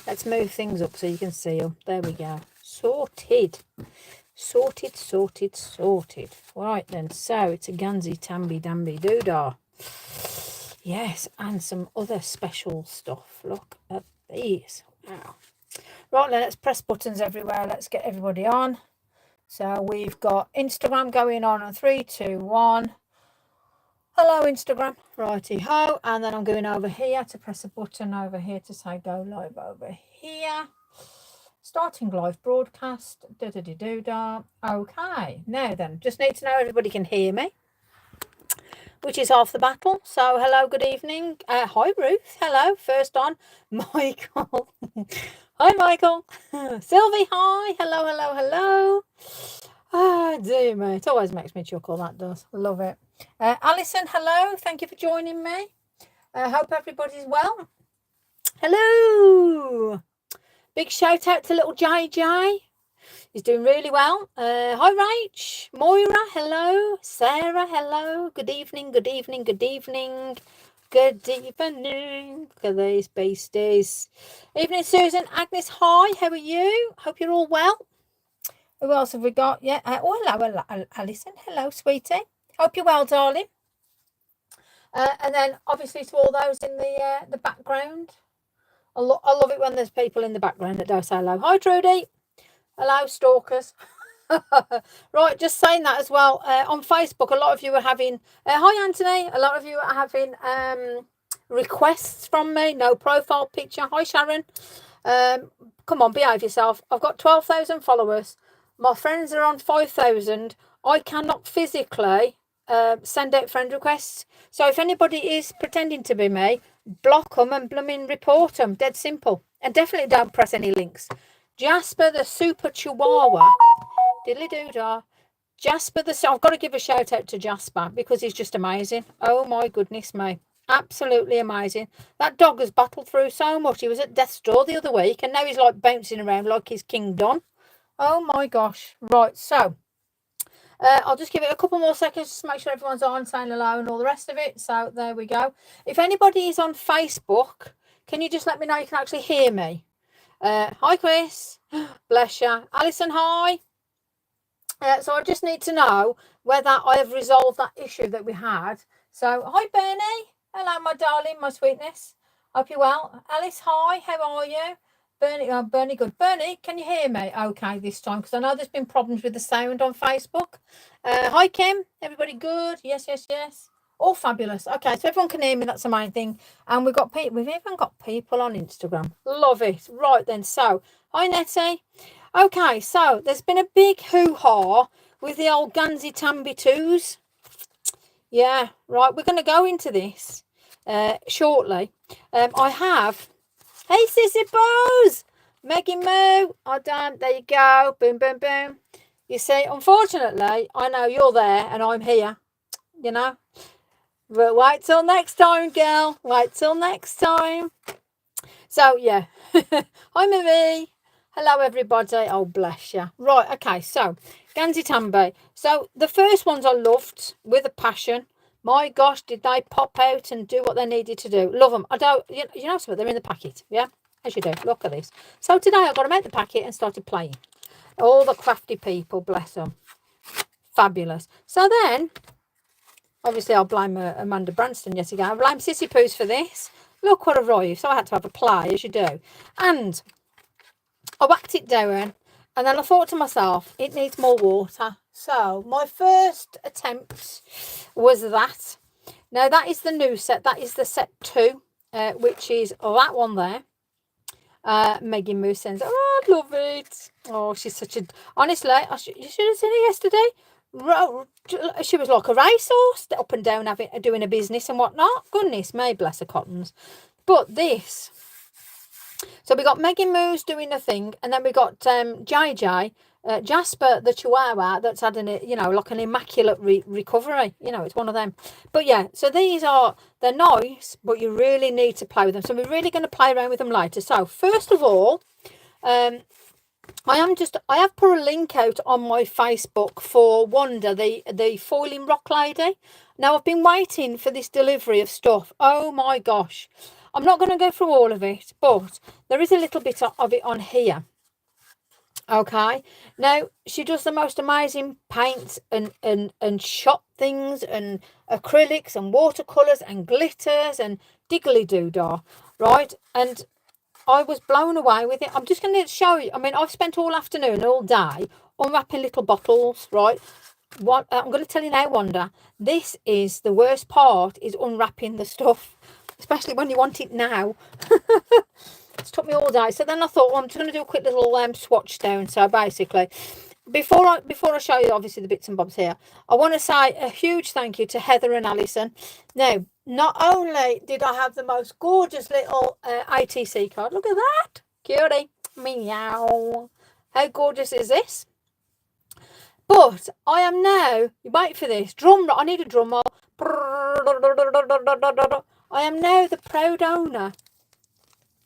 Let's move things up so you can see them. There we go. Sorted. Sorted, sorted, sorted. Right then, so it's a Gansai Tambi Doodah. Yes, and some other special stuff. Look at these. Wow. Right then, let's press buttons everywhere. Let's get everybody on. So we've got Instagram going on 3, 2, 1. Hello, Instagram. Righty-ho. And then I'm going over here to press a button over here to say go live over here. Starting live broadcast. Da-da-da-do-da. Okay. Now then, just need to know everybody can hear me, which is half the battle. So hello, good evening. Hi, Ruth. Hello. First on, Michael. Hi, Michael. Sylvie, hi. Hello, hello, hello. Oh, dear me. It always makes me chuckle, that does. Love it. Alison, hello. Thank you for joining me. Hope everybody's well. Hello. Big shout out to little JJ. He's doing really well. Hi, Rach. Moira, hello. Sarah, hello. Good evening, good evening, good evening. Good evening. Look at these beasties. Evening, Susan. Agnes, hi. How are you? Hope you're all well. Who else have we got? Yeah. Hello, Alison. Hello, sweetie. Hope you're well, darling. And then, obviously, to all those in the background. I love it when there's people in the background that don't say hello. Hi, Trudy. Hello, stalkers. Right, just saying that as well. On Facebook, a lot of you are having... hi, Anthony. A lot of you are having requests from me. No profile picture. Hi, Sharon. Come on, behave yourself. I've got 12,000 followers. My friends are on 5,000. I cannot physically send out friend requests. So if anybody is pretending to be me, block them and blooming report them. Dead simple. And definitely don't press any links. Jasper the Super Chihuahua. Diddly-doo-dah. Jasper the... I've got to give a shout out to Jasper because he's just amazing. Oh my goodness me. Absolutely amazing. That dog has battled through so much. He was at death's door the other week and now he's like bouncing around like he's King Don. Oh my gosh. Right, so... I'll just give it a couple more seconds just to make sure everyone's on, saying hello and all the rest of it. So there we go. If anybody is on Facebook, can you just let me know you can actually hear me? Hi, Chris. Bless you. Alison, hi. So I just need to know whether I have resolved that issue that we had. So, hi, Bernie. Hello, my darling, my sweetness. Hope you're well. Alice, hi. How are you? Bernie, good. Bernie, can you hear me okay this time? Because I know there's been problems with the sound on Facebook. Hi, Kim. Everybody good? Yes, yes, yes. All fabulous. Okay, so everyone can hear me. That's the main thing. And we've even got people on Instagram. Love it. Right then. So, hi, Nettie. Okay, so there's been a big hoo-ha with the old Gansai Tambi 2s. Yeah, right. We're going to go into this shortly. I have... Hey, Sissy Boos! Maggie Moo! Oh, damn. There you go. Boom, boom, boom. You see, unfortunately, I know you're there and I'm here. You know? But wait till next time, girl. Wait till next time. So, yeah. Hi, Marie. Hello, everybody. Oh, bless you. Right, okay. So, Gansai Tambi. So, the first ones I loved with a passion. My gosh, did they pop out and do what they needed to do. Love them. I don't, you know something, they're in the packet, yeah? As you do. Look at this. So today I got them out the packet and started playing. All the crafty people, bless them. Fabulous. So then, obviously I'll blame Amanda Branston yet again. I blame Sissy Poos for this. Look what arrived. So I had to have a play, as you do. And I whacked it down. And then I thought to myself, it needs more water. So my first attempt was that. Now that is the new set. That is the set 2, which is that one there. Maggie Moo sends, oh, I love it. Oh, she's such a... Honestly, you should have seen her yesterday. She was like a racehorse, up and down doing a business and whatnot. Goodness me, bless her cottons. But this... So we got Maggie Moo's doing a thing, and then we got JJ, Jasper the Chihuahua, that's had like an immaculate recovery. You know, it's one of them. But yeah, so they're nice, but you really need to play with them. So we're really going to play around with them later. So first of all, I have put a link out on my Facebook for Wanda, the foiling rock lady. Now I've been waiting for this delivery of stuff. Oh my gosh. I'm not going to go through all of it, but there is a little bit of it on here. Okay, now she does the most amazing paints and shot things and acrylics and watercolors and glitters and diggly doo-dah, right? And I was blown away with it. I'm just going to show you. I mean, I've spent all afternoon, all day unwrapping little bottles, right? What I'm going to tell you now, Wanda, this is the worst part, is unwrapping the stuff, especially when you want it now. It's took me all day. So then I thought, well, I'm just going to do a quick little swatch down. So basically, before I show you obviously the bits and bobs here, I want to say a huge thank you to Heather and Alison. Now, not only did I have the most gorgeous little ATC card, look at that, cutie, meow, how gorgeous is this? But I am now, you wait for this, drum roll, I need a drum roll. I am now the proud owner.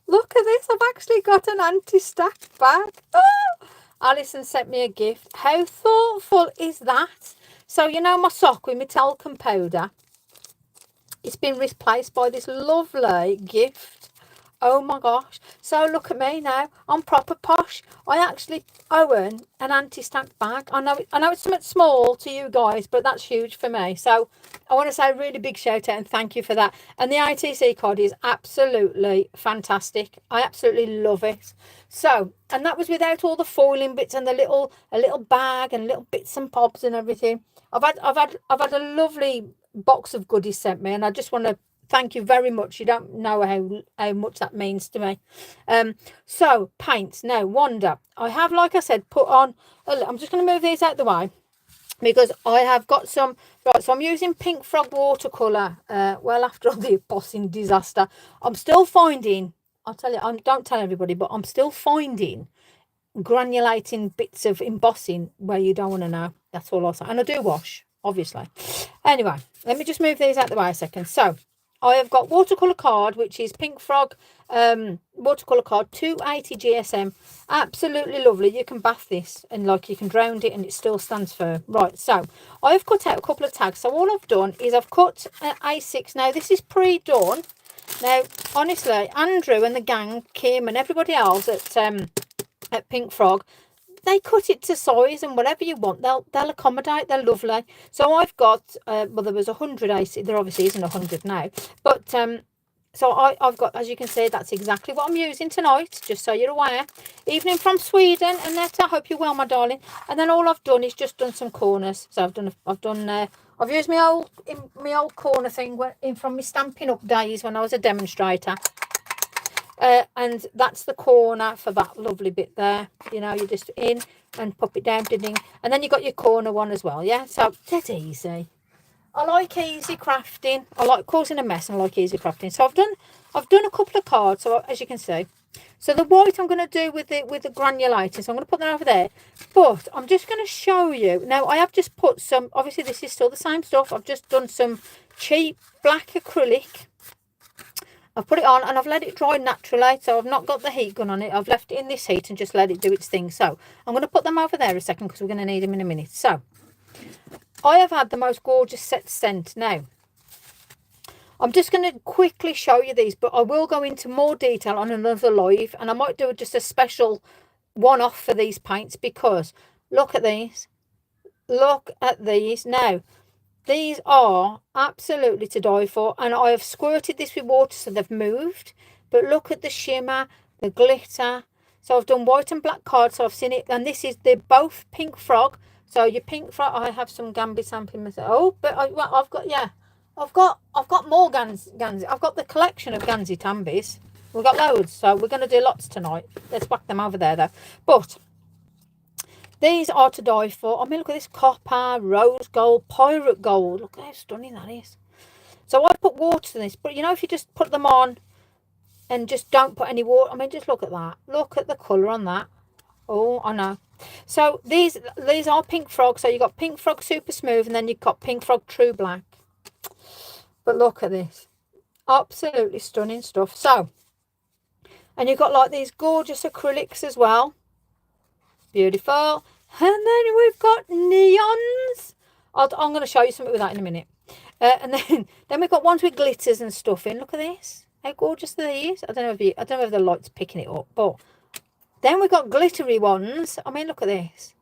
Look at this, I've actually got an anti-stack bag. Oh! Alison sent me a gift. How thoughtful is that? So, you know my sock with my talcum powder? It's been replaced by this lovely gift. Oh my gosh. So look at me now. I'm proper posh. I actually own an anti-stack bag. I know it's something small to you guys, but that's huge for me. So I want to say a really big shout out and thank you for that. And the ITC card is absolutely fantastic. I absolutely love it. So, and that was without all the foiling bits and a little bag and little bits and bobs and everything. I've had a lovely box of goodies sent me, and I just want to thank you very much. You don't know how much that means to me. So paints now, Wanda, I have, like I said, put on I'm just going to move these out the way because I have got some, right? So I'm using Pink Frog watercolor. Well, after all the embossing disaster, I'm still finding, I'll tell you, don't tell everybody, but I'm still finding granulating bits of embossing where you don't want to know. That's all I'll say. And I do wash, obviously. Anyway, let me just move these out the way a second. So I have got watercolor card, which is Pink Frog watercolor card, 280 GSM. Absolutely lovely. You can bath this and like you can drown it and it still stands firm. Right, so I've cut out a couple of tags. So all I've done is I've cut an A6. Now this is pre-done. Now honestly, Andrew and the gang, Kim and everybody else at Pink Frog, they cut it to size and whatever you want, they'll accommodate. They're lovely. So I've got well, there was 100 AC. There obviously isn't 100 now, but so I've got, as you can see, that's exactly what I'm using tonight, just so you're aware. Evening from Sweden, Annette, I hope you're well, my darling. And then all I've done is just done some corners. So I've used my old corner thing from my Stampin' Up days when I was a demonstrator. And that's the corner for that lovely bit there. You know, you just in and pop it down, ding, and then you got your corner one as well. Yeah, so that's easy. I like easy crafting. I like causing a mess and I like easy crafting. So I've done a couple of cards, so as you can see. So the white I'm going to do with the granulated, so I'm going to put that over there. But I'm just going to show you. Now I have just put some, obviously this is still the same stuff. I've just done some cheap black acrylic. I've put it on and I've let it dry naturally, so I've not got the heat gun on it. I've left it in this heat and just let it do its thing. So I'm going to put them over there a second because we're going to need them in a minute. So I have had the most gorgeous set scent. Now I'm just going to quickly show you these, but I will go into more detail on another live, and I might do just a special one-off for these paints because look at these. Look at these. Now these are absolutely to die for, and I have squirted this with water so they've moved, but look at the shimmer, the glitter. So I've done white and black cards, so I've seen it, and they're both Pink Frog. So your Pink Frog, I have some Gambi sampling myself. Oh, but I've got more Gansai. I've got the collection of Gansai Tambis. We've got loads, so we're going to do lots tonight. Let's whack them over there though. But these are to die for. I mean, look at this copper, rose gold, pirate gold. Look how stunning that is. So I put water in this, but you know, if you just put them on and just don't put any water, I mean, just look at that. Look at the colour on that. Oh, I know. So these are Pink Frog. So you've got Pink Frog Super Smooth, and then you've got Pink Frog True Black. But look at this. Absolutely stunning stuff. So, and you've got like these gorgeous acrylics as well. Beautiful. And then we've got neons. I'm going to show you something with that in a minute. And then we've got ones with glitters and stuff in. Look at this. How gorgeous are these? I don't know if the light's picking it up, but then we've got glittery ones. I mean, look at this.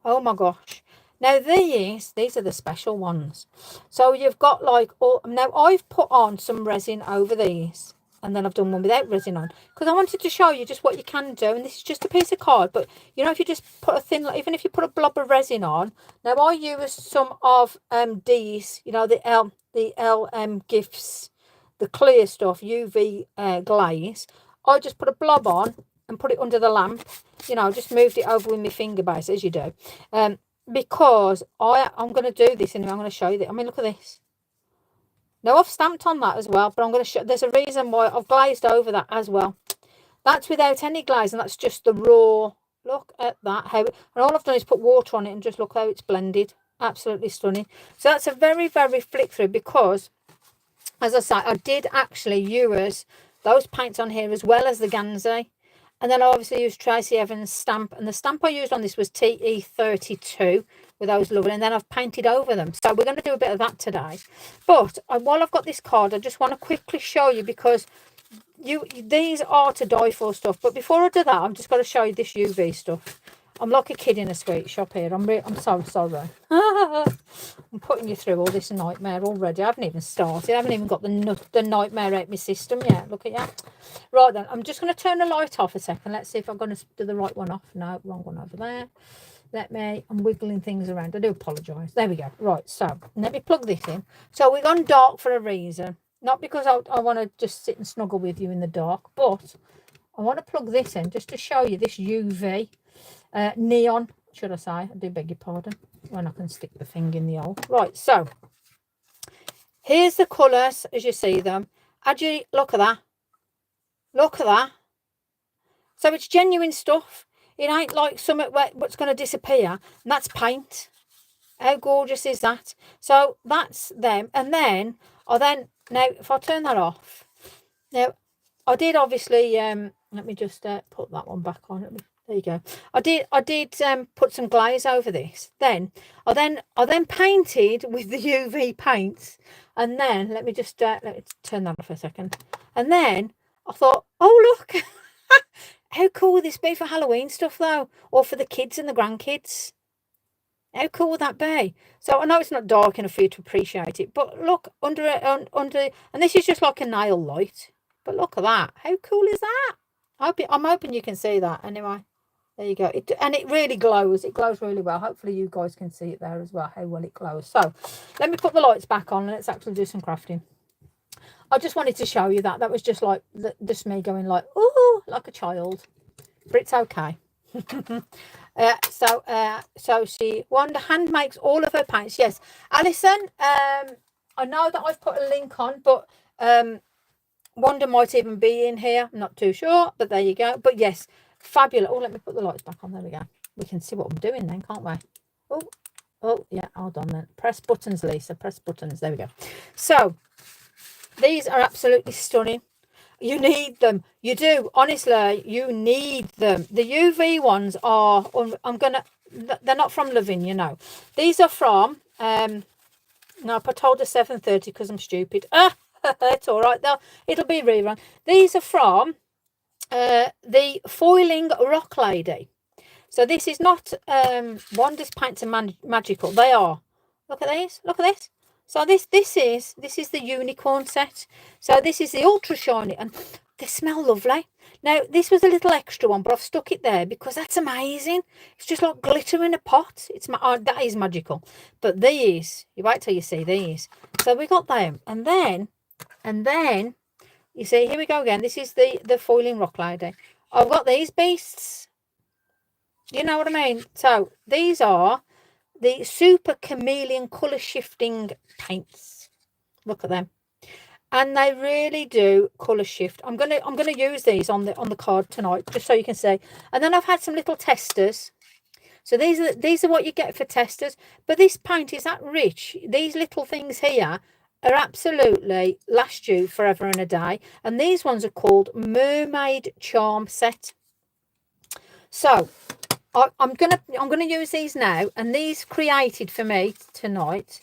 Oh my gosh. Now these are the special ones. So you've got like all, now I've put on some resin over these, and then I've done one without resin on, because I wanted to show you just what you can do. And this is just a piece of card, but you know, if you just put a thin, even if you put a blob of resin on. Now I used some of these, you know, the L Gifts, the clear stuff, UV glaze. I just put a blob on and put it under the lamp, you know, just moved it over with my finger base, as you do, because I'm going to do this anyway. I'm going to show you that. I mean, look at this. Now I've stamped on that as well, but I'm going to show, there's a reason why I've glazed over that as well. That's without any glaze, and that's just the raw. Look at that, how, and all I've done is put water on it, and just look how it's blended. Absolutely stunning. So that's a very, very flick through, because as I say, I did actually use those paints on here as well as the Gansai. And then I obviously used Tracy Evans' stamp. And the stamp I used on this was TE32 with those lovely. And then I've painted over them. So we're going to do a bit of that today. But while I've got this card, I just want to quickly show you, because these are to die for stuff. But before I do that, I'm just going to show you this UV stuff. I'm like a kid in a sweet shop here. I'm so sorry. I'm putting you through all this nightmare already. I haven't even started. I haven't even got the nightmare out my system yet. Look at you. Right then, I'm just going to turn the light off a second. Let's see if I'm going to do the right one off. No, wrong one over there. I'm wiggling things around. I do apologise. There we go. Right, so let me plug this in. So we've gone dark for a reason. Not because I want to just sit and snuggle with you in the dark, but I want to plug this in just to show you this UV. Neon, should I say? I do beg your pardon. When I can stick the thing in the hole. Right, so here's the colours as you see them. Actually, look at that. Look at that. So it's genuine stuff. It ain't like something what's going to disappear. And that's paint. How gorgeous is that? So that's them. And then, now if I turn that off. Now, I did obviously, let me just put that one back on. There you go. I did put some glaze over this. Then I then painted with the UV paints, and then let me turn that off for a second. And then I thought, oh look, how cool would this be for Halloween stuff though, or for the kids and the grandkids? How cool would that be? So I know it's not dark enough for you to appreciate it, but look under it, and this is just like a nail light. But look at that. How cool is that? I'm hoping you can see that anyway. There you go. And it really glows. It glows really well. Hopefully you guys can see it there as well, how well it glows. So let me put the lights back on and let's actually do some crafting. I just wanted to show you that. That was just like, just me going like, ooh, like a child. But it's okay. So Wanda hand makes all of her paints. Yes. Alison, I know that I've put a link on, but Wanda might even be in here. I'm not too sure, but there you go. But yes, fabulous. Oh, let me put the lights back on. There we go. We can see what I'm doing then, can't we? Oh yeah, hold on then. Press buttons, Lisa. Press buttons. There we go. So these are absolutely stunning. You need them. You do. Honestly, you need them. The UV ones are, they're not from Lavinia, no. These are from, no, I told her 7:30 because I'm stupid. It's all right, though. It'll be rerun. These are from the Foiling Rock Lady. So this is not Wanda's Paints and Magical. They are. Look at these. Look at this. So this is the unicorn set. So this is the ultra shiny, and they smell lovely. Now this was a little extra one, but I've stuck it there because that's amazing. It's just like glitter in a pot. That is magical. But these, you wait till you see these. So we got them, and then you see, here we go again. This is the Foiling Rock Lady. I've got these beasts. You know what I mean? So these are the Super Chameleon colour shifting paints. Look at them, and they really do colour shift. I'm gonna use these on the card tonight, just so you can see. And then I've had some little testers. So these are what you get for testers. But this paint is that rich. These little things here are absolutely last you forever and a day. And these ones are called Mermaid Charm Set. So I'm gonna use these now, and these created for me tonight.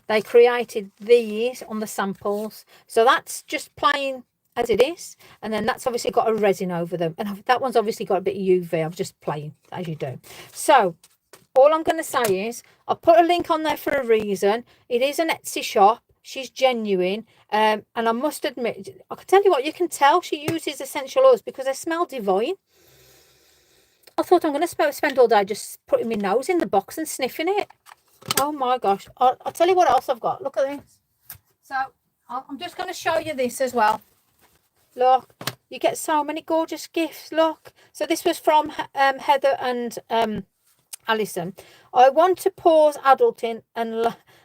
They created these on the samples. So that's just plain as it is, and then that's obviously got a resin over them, and that one's obviously got a bit of UV. I'm just playing as you do. So all I'm going to say is I'll put a link on there for a reason. It is an Etsy shop. She's genuine, and I must admit, I can tell you what, you can tell she uses essential oils because they smell divine. I thought I'm going to spend all day just putting my nose in the box and sniffing it. Oh my gosh. I'll tell you what else I've got. Look at this. So I'm just going to show you this as well. Look, you get so many gorgeous gifts. Look. So this was from Heather and Alison. I want to pause adulting and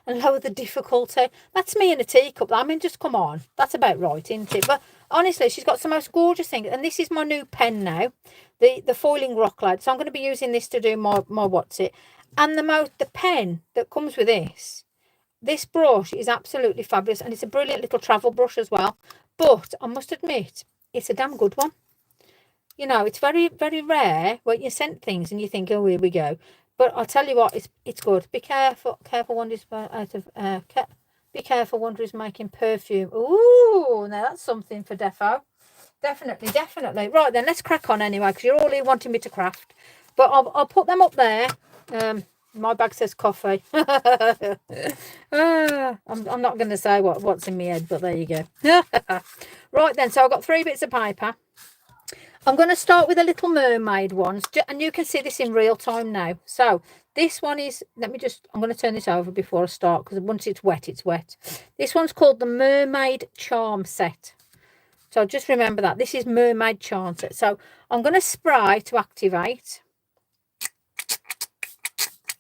lower the difficulty. That's me in a teacup. I mean, just come on. That's about right, isn't it? But honestly, she's got some most gorgeous things. And this is my new pen now, the foiling rock light. So I'm going to be using this to do my what's it. And the pen that comes with this brush is absolutely fabulous, and it's a brilliant little travel brush as well. But I must admit, it's a damn good one. You know, it's very, very rare when you send things and you think, oh, here we go. But I'll tell you what, it's good. Be careful. Wonder is out of be careful. Wonder is making perfume. Ooh, now that's something for defo. Definitely. Right then, let's crack on anyway, because you're all here wanting me to craft. But I'll put them up there. My bag says coffee. I'm not going to say what's in my head, but there you go. Right then, so I've got 3 bits of paper. I'm going to start with the Little Mermaid ones, and you can see this in real time now. So this one is, I'm going to turn this over before I start, because once it's wet, it's wet. This one's called the Mermaid Charm Set. So just remember that. This is Mermaid Charm Set. So I'm going to spray to activate.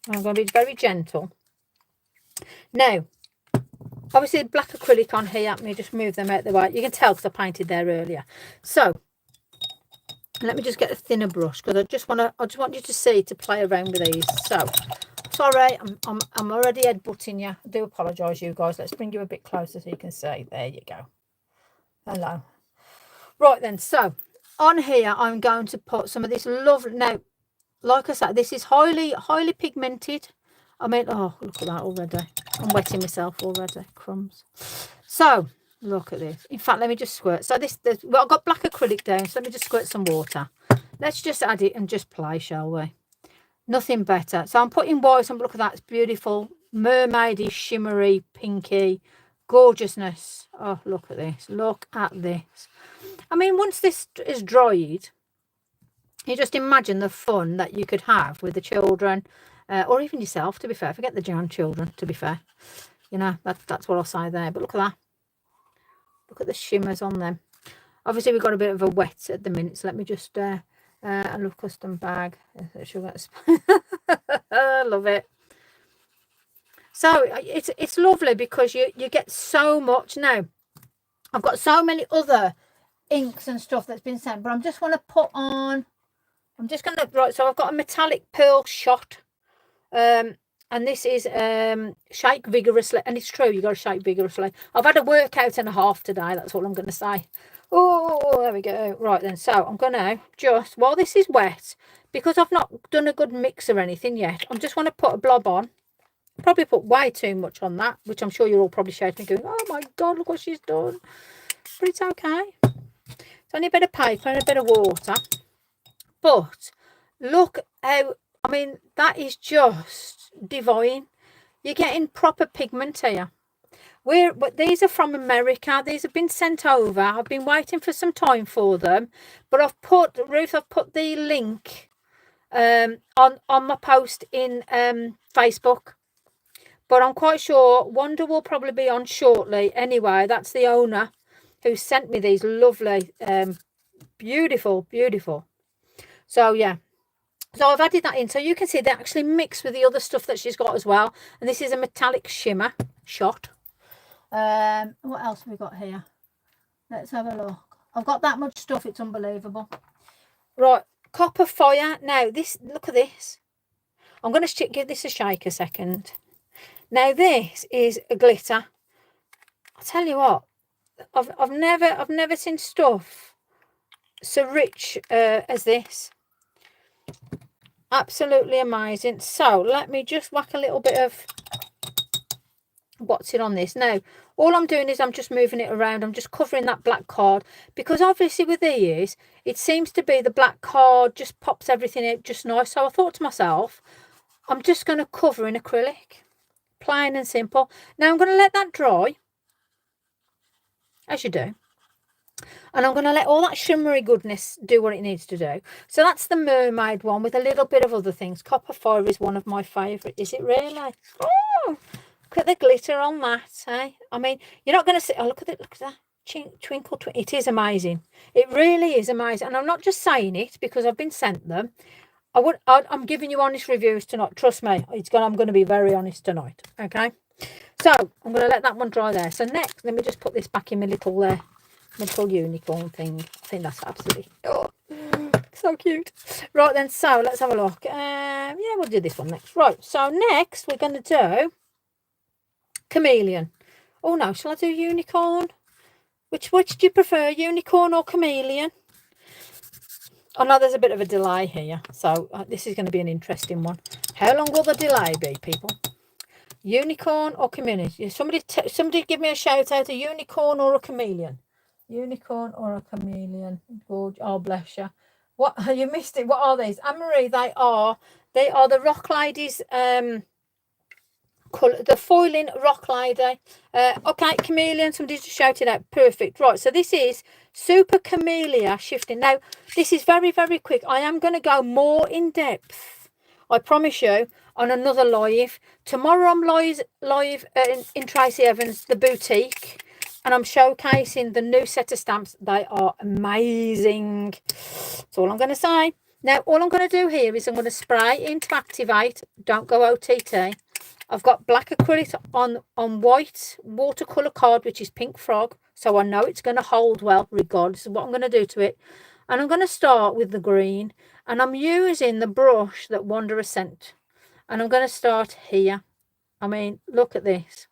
I'm going to be very gentle. Now, obviously black acrylic on here. Let me just move them out of the way. You can tell because I painted there earlier. So let me just get a thinner brush, because I just want you to see, to play around with these. So sorry, I'm already headbutting you. I do apologise, you guys. Let's bring you a bit closer so you can see. There you go. Hello. Right then, so on here I'm going to put some of this lovely. Now, like I said, this is highly pigmented. I mean, oh, look at that already. I'm wetting myself already. Crumbs. So look at this. In fact, let me just squirt. So well, I've got black acrylic down, so let me just squirt some water. Let's just add it and just play, shall we? Nothing better. So I'm putting white, and look at that. It's beautiful, mermaidy, shimmery, pinky gorgeousness. Oh, look at this. Look at this. I mean, once this is dried, you just imagine the fun that you could have with the children, or even yourself, to be fair. Forget the grandchildren, to be fair. You know, that's what I'll say there. But look at that. Look at the shimmers on them. Obviously, we've got a bit of a wet at the minute, so let me just a love custom bag. I love it. So it's lovely because you get so much. Now, I've got so many other inks and stuff that's been sent, but I'm just want to put on. I'm just going to, right, so I've got a metallic pearl shot. And this is shake vigorously. And it's true, you got to shake vigorously. I've had a workout and a half today. That's all I'm going to say. Oh, there we go. Right then, so I'm going to just, while this is wet, because I've not done a good mix or anything yet, I just want to put a blob on. Probably put way too much on that, which I'm sure you're all probably shouting going, oh my God, look what she's done. But it's okay. It's only a bit of paper and a bit of water. But look how, I mean, that is just divine. You're getting proper pigment here. But these are from America. These have been sent over. I've been waiting for some time for them. But I've put the link on my post in Facebook. But I'm quite sure Wanda will probably be on shortly. Anyway, that's the owner who sent me these lovely, beautiful. So, yeah. So I've added that in. So you can see they actually mix with the other stuff that she's got as well. And this is a metallic shimmer shot. What else have we got here? Let's have a look. I've got that much stuff. It's unbelievable. Right. Copper Fire. Now, look at this. I'm going to give this a shake a second. Now, this is a glitter. I'll tell you what. I've never seen stuff so rich as this. Absolutely amazing. So let me just whack a little bit of what's it on this. Now, all I'm doing is I'm just moving it around. I'm just covering that black card, because obviously with these, it seems to be the black card just pops everything out just nice. So I thought to myself, I'm just going to cover in acrylic, plain and simple. Now I'm going to let that dry, as you do. And I'm going to let all that shimmery goodness do what it needs to do. So that's the mermaid one with a little bit of other things. Copper fire is one of my favourite. Is it really? Oh, look at the glitter on that, eh? I mean, you're not going to see... Oh, look at it. Look at that. Twinkle, twinkle. It is amazing. It really is amazing. And I'm not just saying it because I've been sent them. I'm giving you honest reviews tonight. Trust me. I'm going to be very honest tonight. Okay? So, I'm going to let that one dry there. So next, let me just put this back in my little unicorn thing. I think that's absolutely so cute. Right then, so let's have a look. Yeah, we'll do this one next. Right, so next we're going to do Chameleon. Oh no, shall I do unicorn? Which do you prefer, unicorn or chameleon? I know there's a bit of a delay here, so this is going to be an interesting one. How long will the delay be, people? Unicorn or chameleon? Somebody give me a shout out, a unicorn or a chameleon? Unicorn or a chameleon? Oh, bless you. What, you missed it. What are these? Anne-Marie, they are the Rock Ladies colour, the foiling Rock Lady. Okay, chameleon, somebody just shouted out. Perfect. Right, so this is Super Camellia shifting. Now, this is very, very quick. I am going to go more in depth, I promise you, on another live. Tomorrow I'm live in Tracy Evans, the boutique, and I'm showcasing the new set of stamps. They are amazing. That's all I'm going to say. Now, all I'm going to do here is I'm going to spray in to activate. Don't go OTT. I've got black acrylic on white watercolor card, which is Pink Frog. So I know it's going to hold well, regardless of what I'm going to do to it. And I'm going to start with the green. And I'm using the brush that Wanderer sent. And I'm going to start here. I mean, look at this.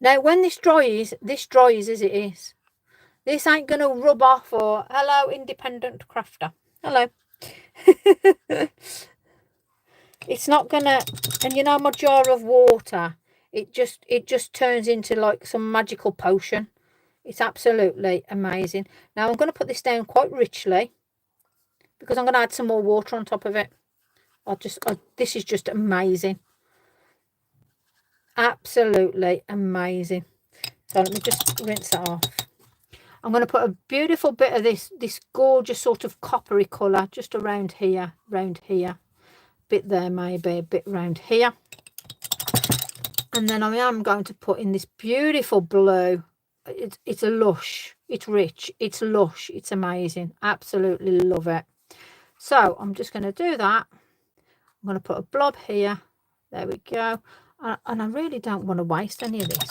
Now, when this dries as it is. This ain't going to rub off or, hello, independent crafter. Hello. It's not going to, and you know my jar of water, it just turns into like some magical potion. It's absolutely amazing. Now, I'm going to put this down quite richly because I'm going to add some more water on top of it. This is just amazing. Absolutely amazing. So let me just rinse that off. I'm going to put a beautiful bit of this gorgeous sort of coppery colour just around here, bit there, maybe a bit around here. And then I am going to put in this beautiful blue. It's a lush, it's rich, it's lush, it's amazing. Absolutely love it. So I'm just going to do that. I'm going to put a blob here. There we go. And I really don't want to waste any of this.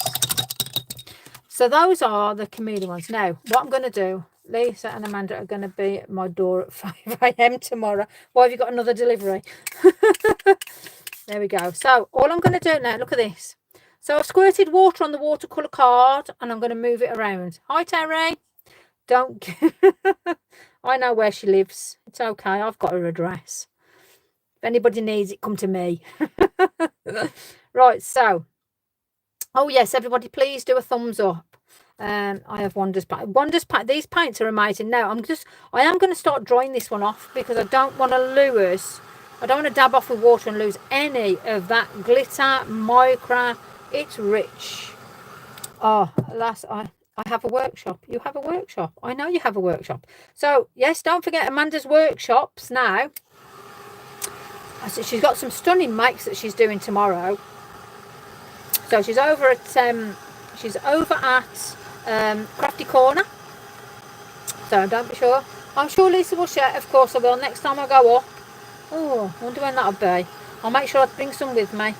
So those are the chameleon ones. Now, what I'm going to do, Lisa and Amanda are going to be at my door at 5 AM tomorrow. Why have you got another delivery? There we go. So all I'm going to do now, look at this. So I've squirted water on the watercolour card and I'm going to move it around. Hi, Terry. Don't. I know where she lives. It's okay. I've got her address. If anybody needs it, come to me. Right, so. Oh, yes, everybody, please do a thumbs up. I have Wander's paint. These paints are amazing. Now, I am going to start drying this one off because I don't want to lose. I don't want to dab off with water and lose any of that glitter, micra. It's rich. Oh, alas, I have a workshop. You have a workshop. I know you have a workshop. So, yes, don't forget Amanda's workshops now. She's got some stunning makes that she's doing tomorrow. So she's over at Crafty Corner. So don't be sure. I'm sure Lisa will share. Of course I will. Next time I go up. Oh, I wonder when that'll be. I'll make sure I bring some with me.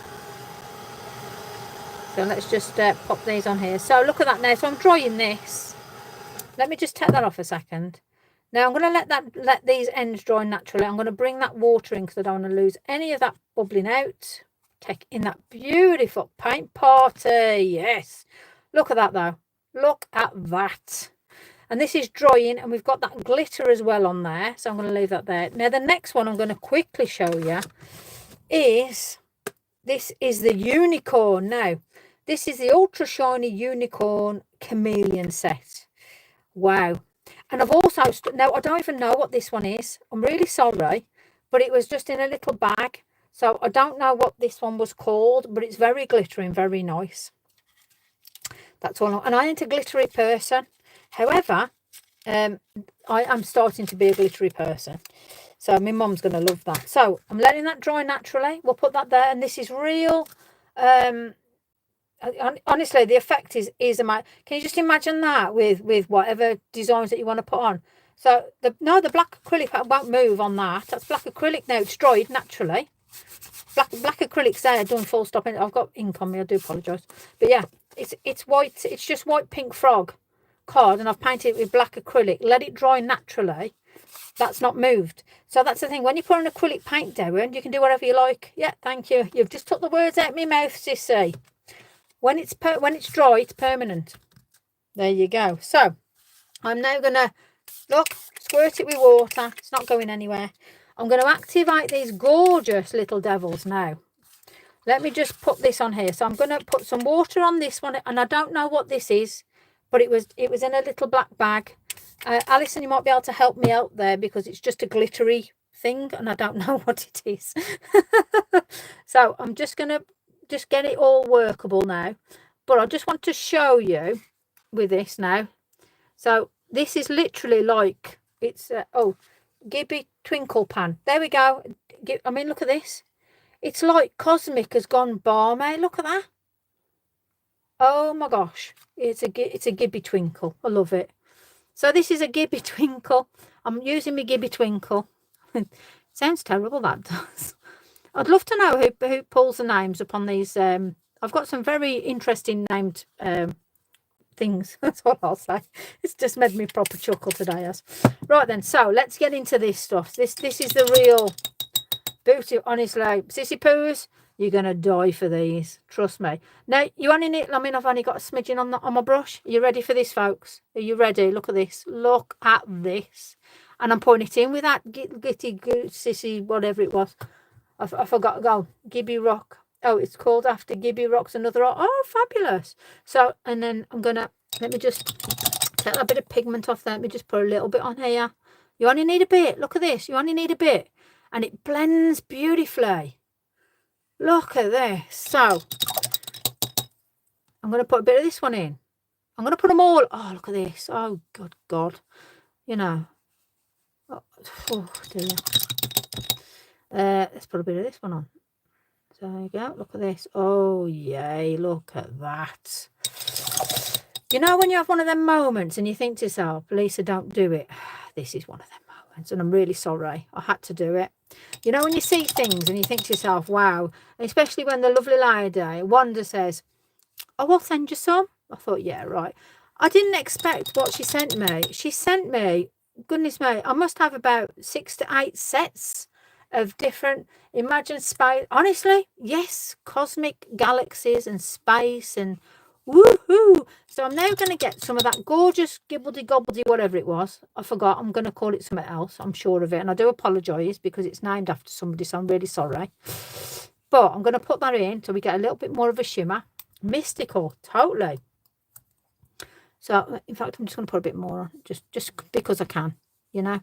So let's just pop these on here. So look at that now. So I'm drying this. Let me just take that off a second. Now I'm going to let these ends dry naturally. I'm going to bring that water in because I don't want to lose any of that bubbling out. Take in that beautiful paint party. Yes. Look at that though. Look at that. And this is drying and we've got that glitter as well on there. So I'm going to leave that there. Now the next one I'm going to quickly show you is this is the unicorn. Now, this is the ultra shiny unicorn chameleon set. Wow. And I've also, now I don't even know what this one is. I'm really sorry, but it was just in a little bag. So I don't know what this one was called, but it's very glittery and very nice. That's all. And I ain't a glittery person. However, I am starting to be a glittery person. So my mum's going to love that. So I'm letting that dry naturally. We'll put that there. And this is real. Honestly, the effect is amazing. Can you just imagine that with whatever designs that you want to put on? So the black acrylic won't move on that. That's black acrylic now. It's dried naturally. Black acrylic's there, done full stop. I've got ink on me. I do apologise. But yeah, it's white. It's just white pink frog card, and I've painted it with black acrylic. Let it dry naturally. That's not moved. So that's the thing. When you put an acrylic paint down, you can do whatever you like. Yeah, thank you. You've just took the words out of my mouth, sissy. When it's dry, it's permanent. There you go. So I'm now gonna squirt it with water. It's not going anywhere. I'm going to activate these gorgeous little devils now. Let me just put this on here. So I'm going to put some water on this one, and I don't know what this is, but it was in a little black bag. Alison, you might be able to help me out there because it's just a glittery thing and I don't know what it is. So I'm just going to get it all workable now. But I just want to show you with this now. So this is literally like, it's, Gibby Twinkle Pan. There we go. I mean, look at this. It's like Cosmic has gone barmaid. Look at that. Oh my gosh. It's a Gibby Twinkle. I love it. So this is a Gibby Twinkle. I'm using my Gibby Twinkle. Sounds terrible, that does. I'd love to know who pulls the names upon these. I've got some very interesting named things. That's what I'll say. It's just made me proper chuckle today, as right then. So let's get into this stuff. This is the real booty. Honestly, sissy poos, you're gonna die for these. Trust me. Now you only need. I mean, I've only got a smidgen on my brush. Are you ready for this, folks? Are you ready? Look at this. Look at this. And I'm putting it in with that gitty sissy whatever it was. I forgot. Go Gibby Rock. Oh, it's called after Gibby Rock's another rock. Oh, fabulous. So, and then I'm gonna, let me just take that bit of pigment off there. Let me just put a little bit on here. You only need a bit. Look at this. You only need a bit. And it blends beautifully. Look at this. So, I'm going to put a bit of this one in. I'm going to put them all. Oh, look at this. Oh, good God. You know. Oh, dear. Let's put a bit of this one on. So there you go. Look at this. Oh, yay. Look at that. You know when you have one of them moments and you think to yourself, Lisa, don't do it. This is one of them moments and I'm really sorry. I had to do it. You know when you see things and you think to yourself, wow. Especially when the lovely lady, Wanda, says, oh, I'll send you some. I thought, yeah, right. I didn't expect what she sent me. She sent me, goodness me, I must have about 6 to 8 sets of different, imagine space, honestly, yes, cosmic galaxies and space and woohoo. So I'm now going to get some of that gorgeous gibbledy gobbledy whatever it was. I forgot. I'm going to call it something else. I'm sure of it. And I do apologise because it's named after somebody, so I'm really sorry. But I'm going to put that in so we get a little bit more of a shimmer. Mystical, totally. So, in fact, I'm just going to put a bit more on, just because I can, you know.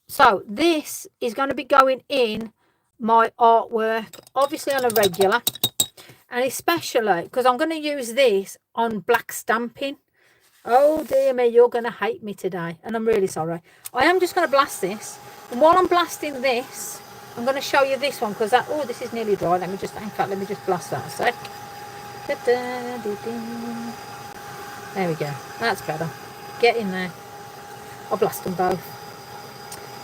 So, this is going to be going in my artwork, obviously on a regular. And especially because I'm going to use this on black stamping. Oh, dear me, you're going to hate me today. And I'm really sorry. I am just going to blast this. And while I'm blasting this, I'm going to show you this one because that, oh, this is nearly dry. Let me just blast that a sec. There we go. That's better. Get in there. I'll blast them both.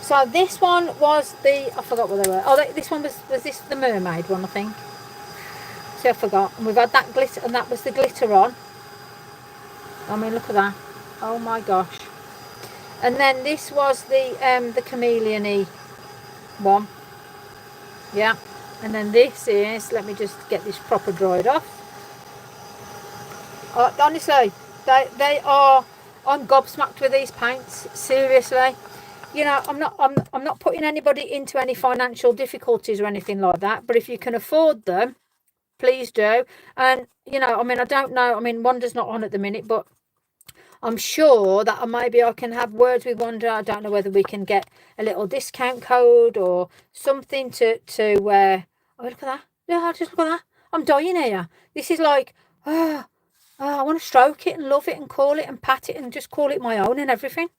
So this one was the, I forgot what they were. Oh, this one was this the mermaid one, I think. See, I forgot. And we've had that glitter, and that was the glitter on. I mean, look at that. Oh my gosh. And then this was the chameleon-y one. Yeah. And then this is, let me just get this proper dried off. Honestly, they are, I'm gobsmacked with these paints. Seriously. You know, I'm not putting anybody into any financial difficulties or anything like that. But if you can afford them, please do. And, you know, I mean, I don't know. I mean, Wanda's not on at the minute, but I'm sure that maybe I can have words with Wanda. I don't know whether we can get a little discount code or something to oh, look at that. Yeah, just look at that. I'm dying here. This is like, I want to stroke it and love it and call it and pat it and just call it my own and everything.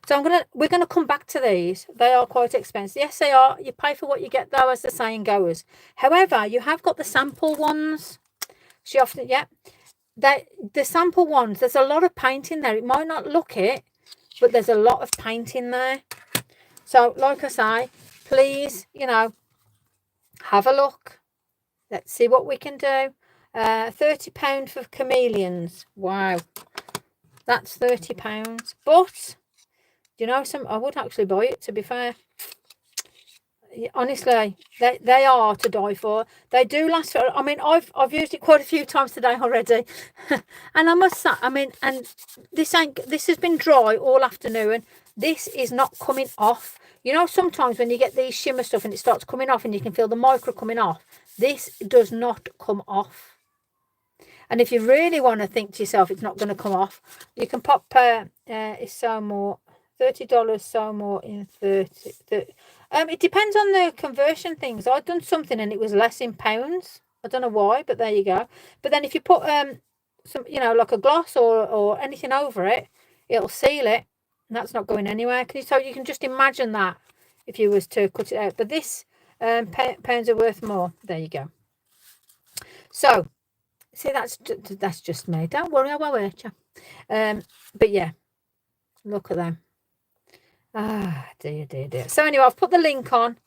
So we're gonna come back to these. They are quite expensive. Yes, they are. You pay for what you get, though, as the saying goes. However, you have got the sample ones. She often, yeah. The sample ones, there's a lot of paint in there. It might not look it, but there's a lot of paint in there. So, like I say, please, you know, have a look. Let's see what we can do. £30 for chameleons. Wow, that's £30. But you know, I would actually buy it, to be fair. Honestly, they are to die for. They do last for, I mean, I've used it quite a few times today already. And I must say, I mean, and this has been dry all afternoon. This is not coming off. You know, sometimes when you get these shimmer stuff and it starts coming off and you can feel the micro coming off, this does not come off. And if you really want to think to yourself it's not going to come off, you can pop it's so more $30, so more in 30. It depends on the conversion things. I've done something and it was less in pounds. I don't know why, but there you go. But then if you put some, you know, like a gloss or anything over it, it'll seal it, and that's not going anywhere. So you can just imagine that if you was to cut it out. But this pounds are worth more. There you go. So see, that's just me. Don't worry, I won't hurt you. But yeah, look at them. Ah, dear. So anyway, I've put the link on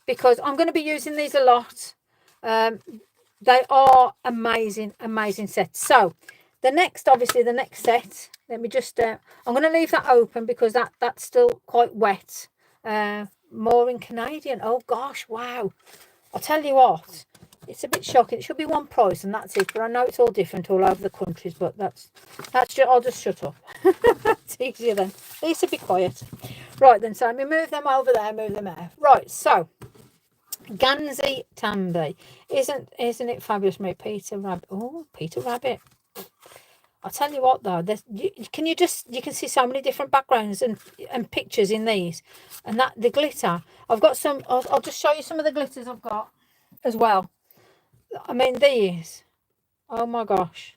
because I'm going to be using these a lot. They are amazing sets. So the next set, let me just I'm going to leave that open because that's still quite wet. More in Canadian. Oh gosh, wow. I'll tell you what, it's a bit shocking. It should be one price and that's it, but I know it's all different all over the countries, but that's just, I'll just shut up. It's easier then. Lisa, be quiet. Right then, so let me move them over there, move them out. Right, so Gansai Tambi. Isn't it fabulous, mate? Peter Rabbit. Oh, Peter Rabbit. I'll tell you what though, you can see so many different backgrounds and pictures in these, and that the glitter. I've got some. I'll just show you some of the glitters I've got as well. I mean these. Oh my gosh,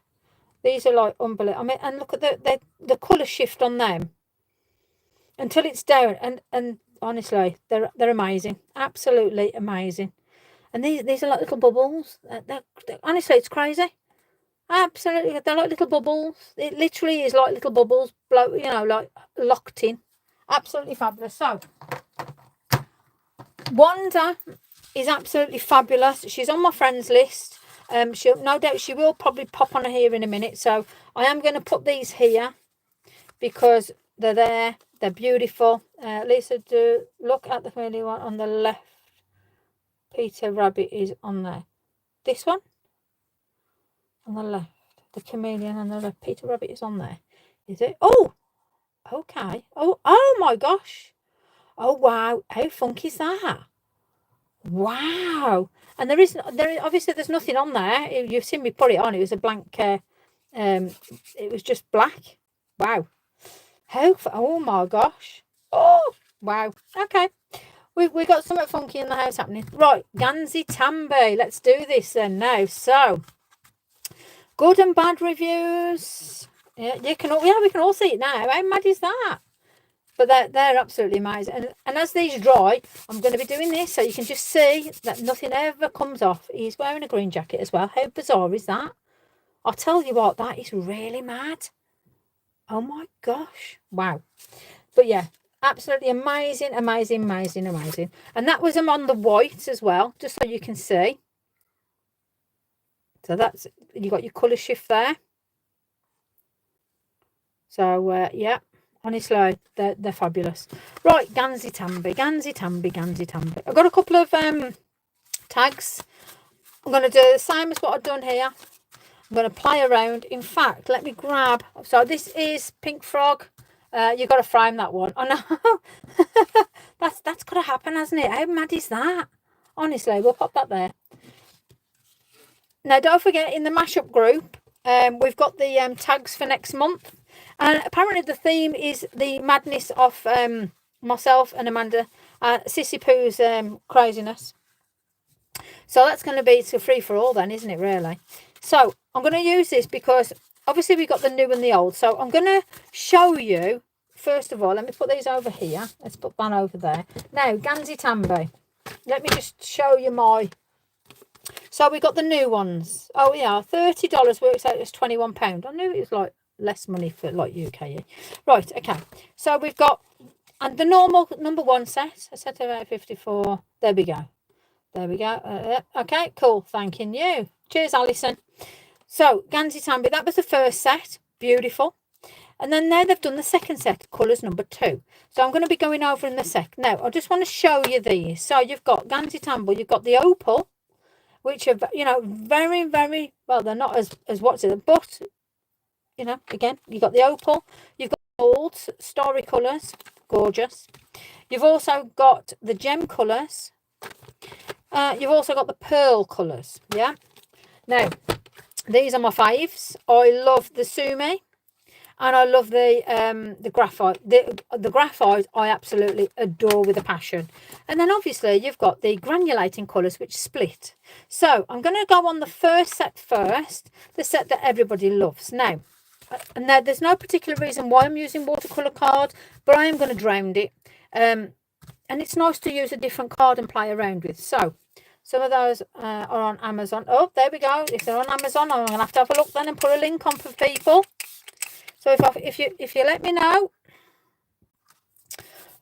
these are like unbelievable. I mean, and look at the colour shift on them until it's down, and honestly, they're amazing, absolutely amazing. And these are like little bubbles. They're honestly, it's crazy. Absolutely, they're like little bubbles. It literally is like little bubbles, you know, like locked in. Absolutely fabulous. So, Wanda is absolutely fabulous. She's on my friends list. She'll no doubt she will probably pop on here in a minute. So I am going to put these here because they're there. They're beautiful. Lisa, do look at the familiar one on the left. Peter Rabbit is on there. This one. On the left, the chameleon on the left. Peter Rabbit is on there. Is it? Oh, okay. Oh my gosh. Oh wow, how funky is that? Wow. And there obviously there's nothing on there. You've seen me put it on. It was a blank. It was just black. Wow. Oh my gosh. Oh wow. Okay. We got something funky in the house happening. Right, Gansai Tambi. Let's do this then now. So. Good and bad reviews. Yeah, we can all see it now. How mad is that? But they're absolutely amazing. And as these dry, I'm going to be doing this so you can just see that nothing ever comes off. He's wearing a green jacket as well. How bizarre is that? I'll tell you what, that is really mad. Oh my gosh. Wow. But yeah, absolutely amazing. And that was on the white as well, just so you can see. So that's, you got your colour shift there. So yeah, honestly, they're fabulous. Right, Gansai Tambi. I've got a couple of tags. I'm going to do the same as what I've done here. I'm going to play around. In fact, let me grab. So this is Pink Frog. You've got to frame that one. Oh no, that's got to happen, hasn't it? How mad is that? Honestly, we'll pop that there. Now, don't forget, in the mashup group, we've got the tags for next month. And apparently the theme is the madness of myself and Amanda, Sissy Pooh's craziness. So that's going to be free for all then, isn't it, really? So I'm going to use this because obviously we've got the new and the old. So I'm going to show you, first of all, let me put these over here. Let's put one over there. Now, Gansai Tambi. Let me just show you my... So we got the new ones. Oh, yeah, $30 works out as £21. I knew it was like less money for like UK. Right, okay. So we've got... And the normal number one set, a set of 854. There we go. There we go. Okay, cool. Thanking you. Cheers, Alison. So, Gansai Tambi, that was the first set. Beautiful. And then now they've done the second set, colours number 2. So I'm going to be going over in the sec. Now, I just want to show you these. So you've got Gansai Tambi, you've got the opal, which are, you know, very, very, well, they're not as what's it, but, you know, again, you've got the opal, you've got gold, starry colours, gorgeous. You've also got the gem colours. You've also got the pearl colours, yeah. Now, these are my faves. I love the Sumi, and I love the graphite. The graphite I absolutely adore with a passion. And then obviously you've got the granulating colours which split. So I'm going to go on the first set first, the set that everybody loves. Now, there's no particular reason why I'm using watercolour card, but I am going to drown it. And it's nice to use a different card and play around with. So some of those are on Amazon. Oh, there we go. If they're on Amazon, I'm going to have a look then and put a link on for people. So if you let me know.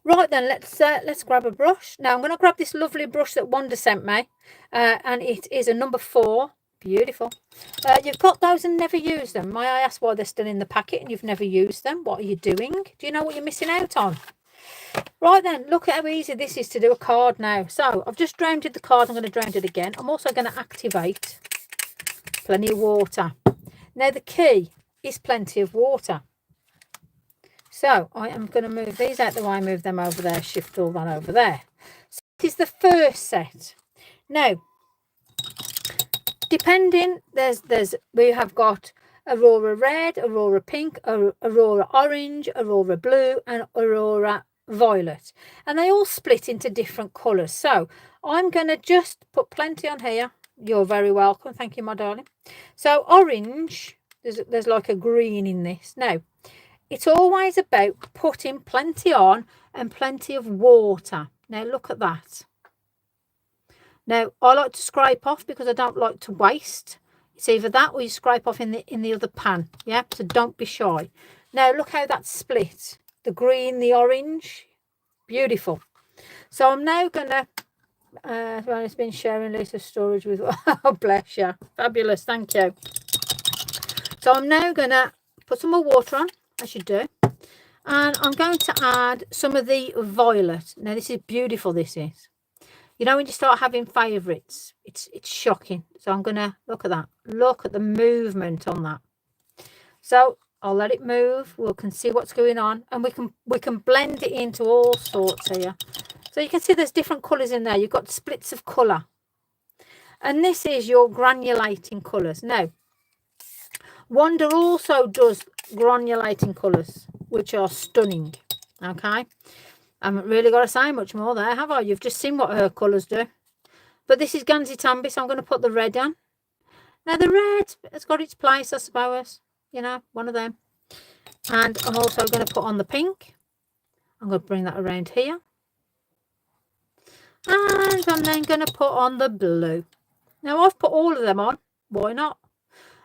Right then, let's grab a brush. Now I'm going to grab this lovely brush that Wanda sent me, and it is a number 4. Beautiful. You've got those and never used them. May I ask why they're still in the packet and you've never used them? What are you doing? Do you know what you're missing out on? Right then, look at how easy this is to do a card now. So I've just drowned the card. I'm going to drown it again. I'm also going to activate plenty of water. Now the key is plenty of water. So I am going to move these out the way, move them over there, shift all that over there. So this is the first set. Now, depending, we have got Aurora Red, Aurora Pink, Aurora Orange, Aurora Blue, and Aurora Violet. And they all split into different colours. So I'm going to just put plenty on here. You're very welcome. Thank you, my darling. So orange, there's like a green in this. Now, it's always about putting plenty on and plenty of water. Now, look at that. Now, I like to scrape off because I don't like to waste. It's either that or you scrape off in the other pan. Yeah, so don't be shy. Now, look how that's split. The green, the orange. Beautiful. So I'm now going to... well, it's been sharing a list of storage with... Oh, bless you. Fabulous. Thank you. So I'm now going to put some more water on, as you do. And I'm going to add some of the violet. Now, this is beautiful, this is. You know, when you start having favourites, it's shocking. So I'm going to look at that. Look at the movement on that. So I'll let it move. We can see what's going on. And we can blend it into all sorts here. So you can see there's different colours in there. You've got splits of colour. And this is your granulating colours. Now, Wanda also does granulating colours, which are stunning. Okay. I haven't really got to say much more there, have I? You've just seen what her colours do. But this is Gansai Tambi, so I'm going to put the red on. Now, the red has got its place, I suppose. You know, one of them. And I'm also going to put on the pink. I'm going to bring that around here. And I'm then going to put on the blue. Now, I've put all of them on. Why not?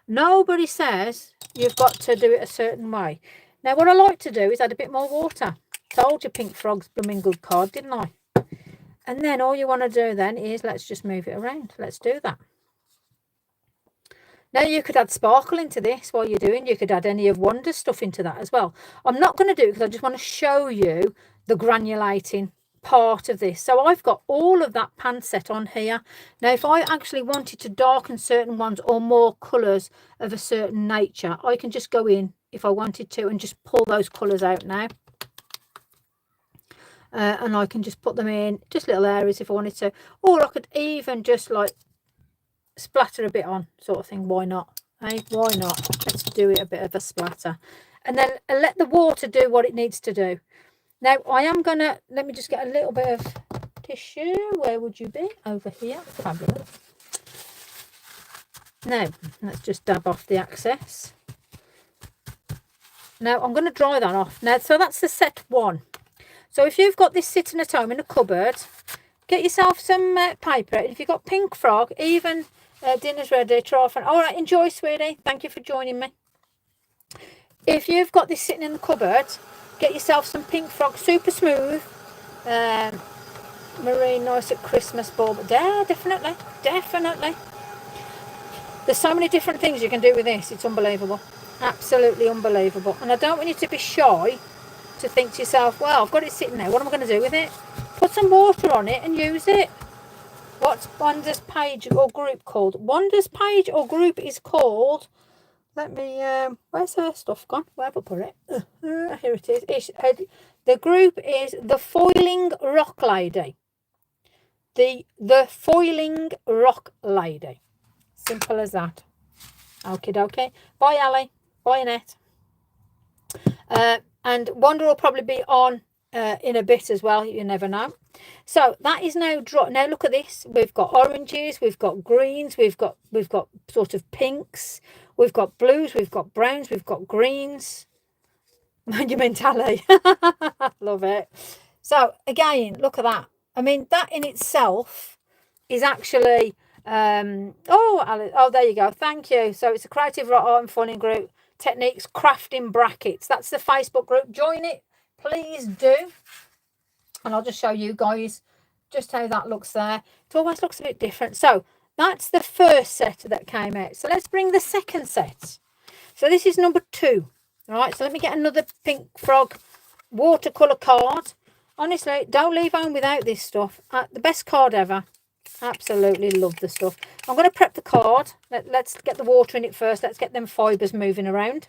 Nobody says you've got to do it a certain way. Now, what I like to do is add a bit more water. Told you Pink Frog's blooming good card, didn't I? And then all you want to do then is, let's just move it around. Let's do that. Now, you could add sparkle into this while you're doing. You could add any of Wanda's stuff into that as well. I'm not going to do it because I just want to show you the granulating part of this. So I've got all of that pan set on here. Now, if I actually wanted to darken certain ones or more colours of a certain nature, I can just go in if I wanted to and just pull those colours out now. And I can just put them in just little areas if I wanted to. Or I could even just like splatter a bit on, sort of thing. Why not? Hey, why not? Let's do it a bit of a splatter. And then let the water do what it needs to do. Now, I am going to, let me just get a little bit of tissue. Where would you be? Over here. Fabulous. Now, let's just dab off the excess. Now, I'm going to dry that off. Now, so that's the set one. So if you've got this sitting at home in a cupboard, get yourself some paper. If you've got pink frog, even dinner's ready, try off. All right, enjoy, sweetie. Thank you for joining me. If you've got this sitting in the cupboard, get yourself some pink frog, super smooth. Marine, nice at Christmas ball. But yeah, definitely. There's so many different things you can do with this. It's unbelievable. Absolutely unbelievable. And I don't want you to be shy to think to yourself, well, I've got it sitting there. What am I going to do with it? Put some water on it and use it. What's Wanda's page or group called? Wanda's page or group is called, let me, where's her stuff gone? Where have I put it? Here it is. The group is The Foiling Rock Lady. The Foiling Rock Lady. Simple as that. Okie dokie. Bye, Ali. Bye, Annette. And Wanda will probably be on in a bit as well. You never know. So that is now dry. Now look at this. We've got oranges. We've got greens. We've got sort of pinks. We've got blues. We've got browns. We've got greens. Monumentally. Love it. So again, look at that. I mean, that in itself is actually oh, there you go. Thank you. So it's a creative art and funny group. Techniques crafting brackets. That's the Facebook group. Join it, please do. And I'll just show you guys just how that looks there. It always looks a bit different. So that's the first set that came out. So let's bring the second set. So this is number 2. All right, so let me get another pink frog watercolor card. Honestly, don't leave home without this stuff. The best card ever. Absolutely love the stuff. I'm going to prep the card. Let's get the water in it first. Let's get them fibres moving around.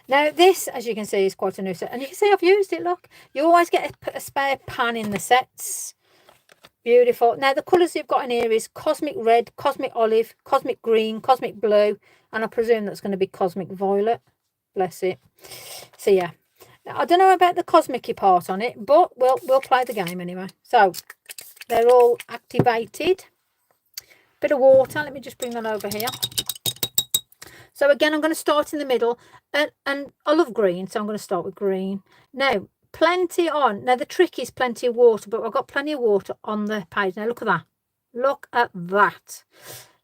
Now this, as you can see, is quite a new set. And you can see I've used it, look. You always get a spare pan in the sets. Beautiful. Now the colours you've got in here is Cosmic Red, Cosmic Olive, Cosmic Green, Cosmic Blue. And I presume that's going to be Cosmic Violet. Bless it. So yeah. I don't know about the cosmic-y part on it, but we'll play the game anyway. So they're all activated. Bit of water. Let me just bring that over here. So again, I'm going to start in the middle. And I love green, so I'm going to start with green. Now, plenty on. Now, the trick is plenty of water, but I've got plenty of water on the page. Now, look at that. Look at that.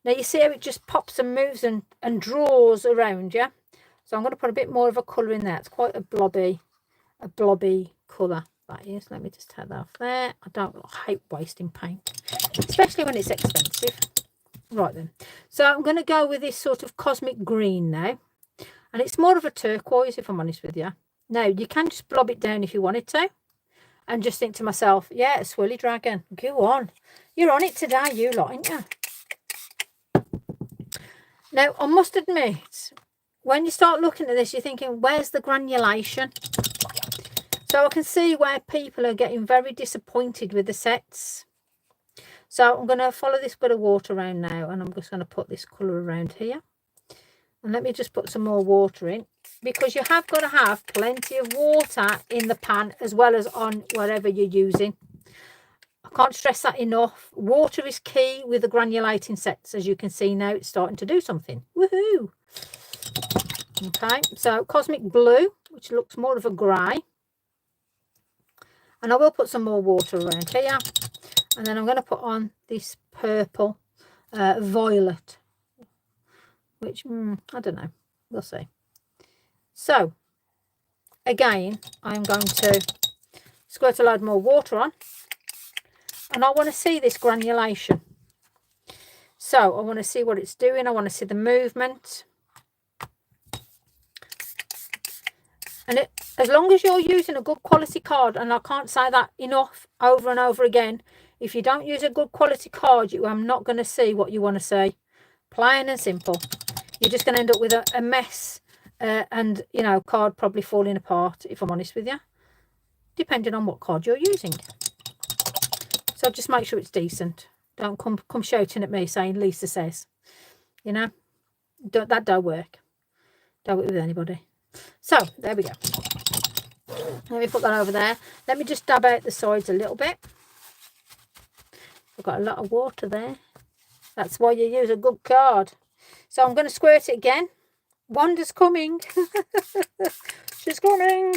Now, you see how it just pops and moves and draws around, yeah? So I'm going to put a bit more of a colour in there. It's quite a blobby colour. That is. Let me just take that off there. I hate wasting paint, especially when it's expensive. Right then. So I'm going to go with this sort of cosmic green now. And it's more of a turquoise, if I'm honest with you. Now, you can just blob it down if you wanted to. And just think to myself, yeah, a swirly dragon. Go on. You're on it today, you lot, aren't you? Now, I must admit, when you start looking at this, you're thinking, where's the granulation? So I can see where people are getting very disappointed with the sets. So I'm going to follow this bit of water around now, and I'm just going to put this colour around here. And let me just put some more water in, because you have got to have plenty of water in the pan as well as on whatever you're using. I can't stress that enough. Water is key with the granulating sets. As you can see now, it's starting to do something. Woohoo! Okay, so Cosmic Blue, which looks more of a grey. And I will put some more water around here. And then I'm going to put on this purple violet, which, I don't know. We'll see. So, again, I'm going to squirt a load more water on. And I want to see this granulation. So, I want to see what it's doing. I want to see the movement. And as long as you're using a good quality card, and I can't say that enough over and over again, if you don't use a good quality card, you are not going to see what you want to see. Plain and simple. You're just going to end up with a mess and, you know, card probably falling apart, if I'm honest with you, depending on what card you're using. So just make sure it's decent. Don't come shouting at me saying Lisa says. You know, that don't work. Don't work with anybody. So there we go. Let me put that over there. Let me just dab out the sides a little bit. I've got a lot of water there. That's why you use a good card. So I'm going to squirt it again. Wanda's coming. She's coming.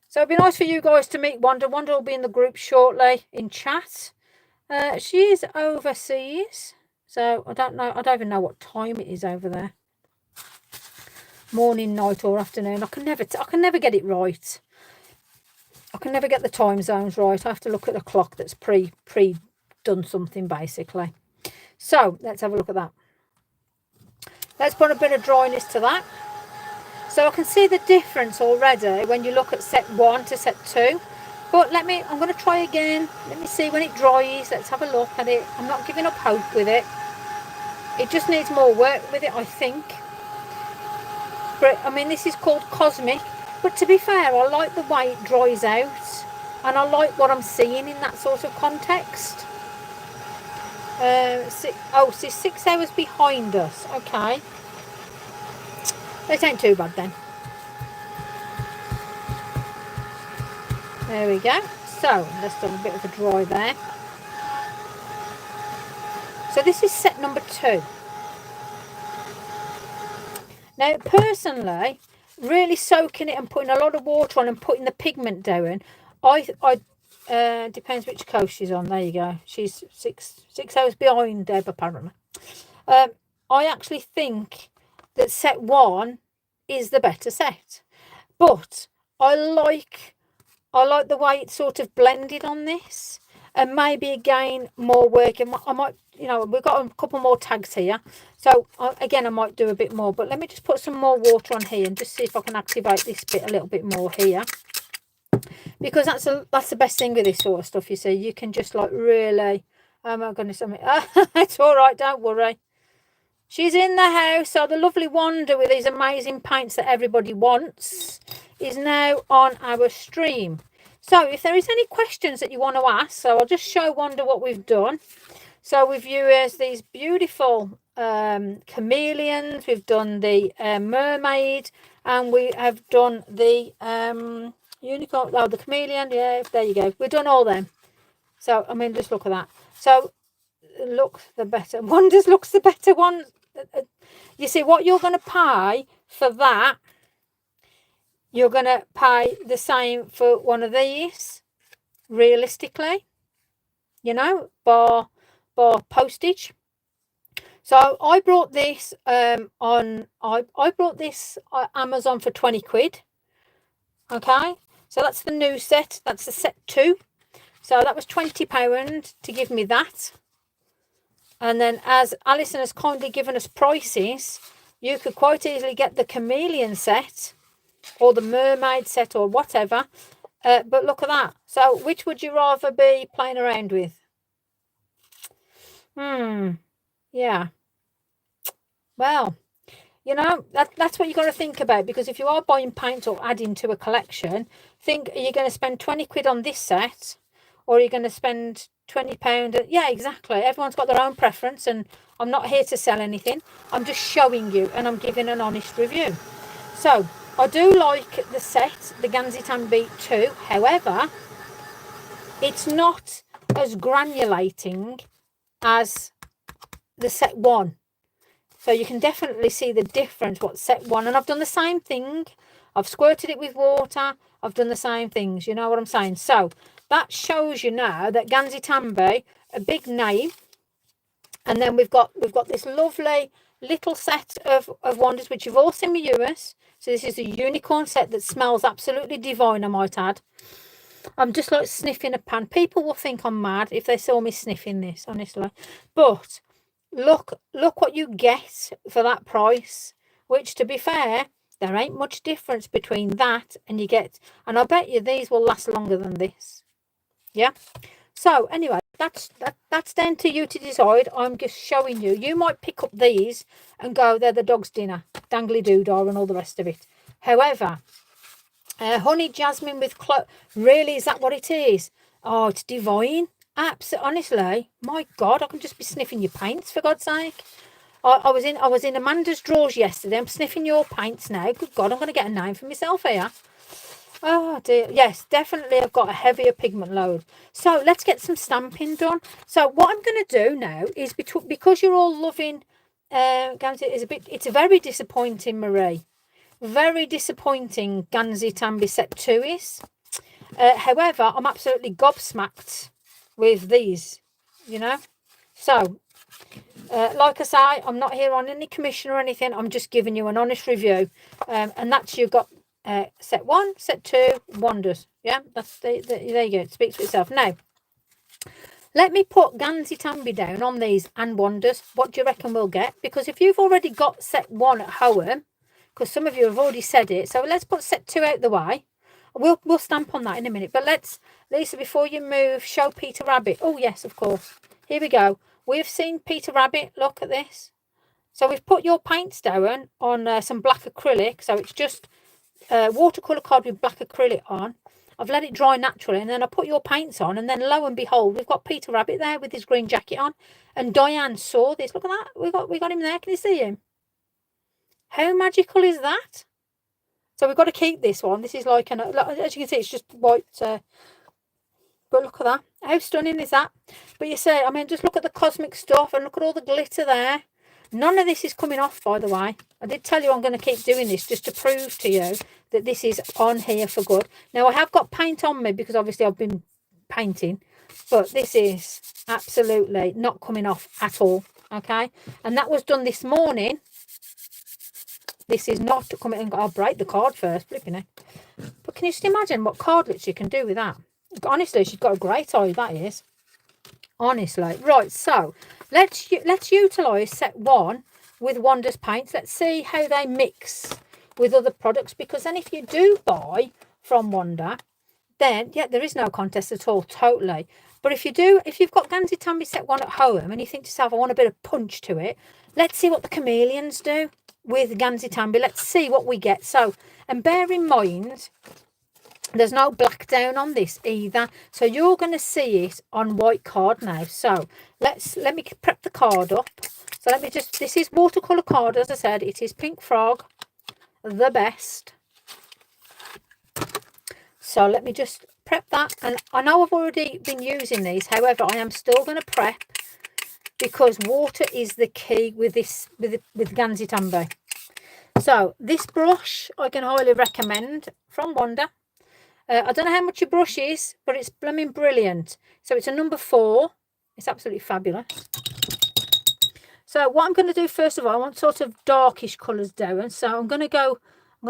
So it'd be nice for you guys to meet Wanda. Wanda will be in the group shortly in chat. She is overseas. So I don't know. I don't even know what time it is over there. Morning, night or afternoon. I can never get it right. I can never get the time zones right. I have to look at the clock that's pre done something basically. So let's have a look at that. Let's put a bit of dryness to that. So I can see the difference already when you look at set 1 to set 2. But I'm going to try again. Let me see when it dries. Let's have a look at it. I'm not giving up hope with it. It just needs more work with it, I think. But I mean, this is called Cosmic. But to be fair, I like the way it dries out. And I like what I'm seeing in that sort of context. So 6 hours behind us. Okay. It ain't too bad then. There we go. So let's do a bit of a dry there. So this is set number 2. Now personally, really soaking it and putting a lot of water on and putting the pigment down, depends which coast she's on. There you go. She's six hours behind Deb apparently. I actually think that set 1 is the better set, but I like the way it's sort of blended on this, and maybe again more work. I might, we've got a couple more tags here, so again I might do a bit more. But let me just put some more water on here and just see if I can activate this bit a little bit more here, because that's the best thing with this sort of stuff. You see, you can just like really. Oh my goodness, it's all right. Don't worry. She's in the house. So the lovely Wanda with these amazing paints that everybody wants is now on our stream. So if there is any questions that you want to ask, so I'll just show Wanda what we've done. So we've used these beautiful chameleons. We've done the mermaid, and we have done the unicorn. Oh, the chameleon. Yeah, there you go. We've done all them. So I mean, just look at that. So look, the better Wanda's looks the better one. You see what you're going to pay for that. You're going to pay the same for one of these, realistically, bar postage. So I brought this I brought this Amazon for 20 quid. Okay, so that's the new set. That's the set 2. So that was £20 to give me that. And then as Alison has kindly given us prices, you could quite easily get the chameleon set or the mermaid set or whatever. But look at that. So which would you rather be playing around with? Yeah. Well, that's what you got to think about, because if you are buying paint or adding to a collection, think, are you going to spend 20 quid on this set, or are you going to spend £20? Yeah, exactly. Everyone's got their own preference, and I'm not here to sell anything. I'm just showing you, and I'm giving an honest review. So I do like the set, the Gansai Tambi 2. However, it's not as granulating as the set 1. So you can definitely see the difference what set 1. And I've done the same thing. I've squirted it with water. I've done the same things. You know what I'm saying? So that shows you now that Gansai Tambi, a big name. And then we've got this lovely little set of wonders, which you've all seen me use. So this is a unicorn set that smells absolutely divine, I might add. I'm just like sniffing a pan. People will think I'm mad if they saw me sniffing this, honestly. But look what you get for that price, which, to be fair, there ain't much difference between that and you get, and I bet you these will last longer than this. Yeah. So anyway, that's down to you to decide. I'm just showing you. You might pick up these and go, they're the dog's dinner, dangly doodah and all the rest of it. However, honey jasmine with really, is that what it is? Oh, it's divine. Honestly, my God, I can just be sniffing your paints, for God's sake. I was in Amanda's drawers yesterday. I'm sniffing your paints now. Good God, I'm going to get a name for myself here. Oh dear, yes, definitely I've got a heavier pigment load. So let's get some stamping done. So what I'm going to do now is, because you're all loving Gansai, it's a very disappointing, Marie. Very disappointing Gansai Tambi set 2 is. However, I'm absolutely gobsmacked with these, you know. So like I say, I'm not here on any commission or anything. I'm just giving you an honest review. And that's, you've got set 1, set 2, wonders. Yeah, that's there you go. It speaks for itself. Now, let me put Gansai Tambi down on these and wonders. What do you reckon we'll get? Because if you've already got set 1 at home, because some of you have already said it, so let's put set 2 out the way. We'll stamp on that in a minute. But let's, Lisa, before you move, show Peter Rabbit. Oh yes, of course. Here we go. We've seen Peter Rabbit. Look at this. So we've put your paints down on some black acrylic. So it's just watercolor card with black acrylic on. I've let it dry naturally, and then I put your paints on, and then lo and behold, we've got Peter Rabbit there with his green jacket on. And Diane saw this. Look at that. We got him there. Can you see him? How magical is that? So we've got to keep this one. This is like, as you can see, it's just white. But look at that. How stunning is that? But you say, I mean, just look at the cosmic stuff and look at all the glitter there. None of this is coming off, by the way. I did tell you I'm going to keep doing this just to prove to you that this is on here for good. Now, I have got paint on me because obviously I've been painting. But this is absolutely not coming off at all. Okay? And that was done this morning. This is not coming. I'll break the card first, flipping it. But can you just imagine what cardlets you can do with that? Honestly, she's got a great eye, that is. Honestly. Right, so let's utilise set 1 with Wonders paints. Let's see how they mix with other products, because then if you do buy from Wonder, then yeah, there is no contest at all, totally. But if you've got Gansai Tambi set 1 at home and you think to yourself, I want a bit of punch to it, let's see what the Chameleons do with Gansai Tambi. Let's see what we get. So, and bear in mind, there's no black down on this either, so you're going to see it on white card now. So let me prep the card up. So let me just, this is watercolor card, as I said. It is Pink Frog, the best. So let me just prep that. And I know I've already been using these, however I am still going to prep, because water is the key with this, with Gansai Tambi. So this brush I can highly recommend from Wonder. I don't know how much your brush is, but it's blooming brilliant. So it's a number 4. It's absolutely fabulous. So what I'm going to do first of all, I want sort of darkish colours down. So I'm going to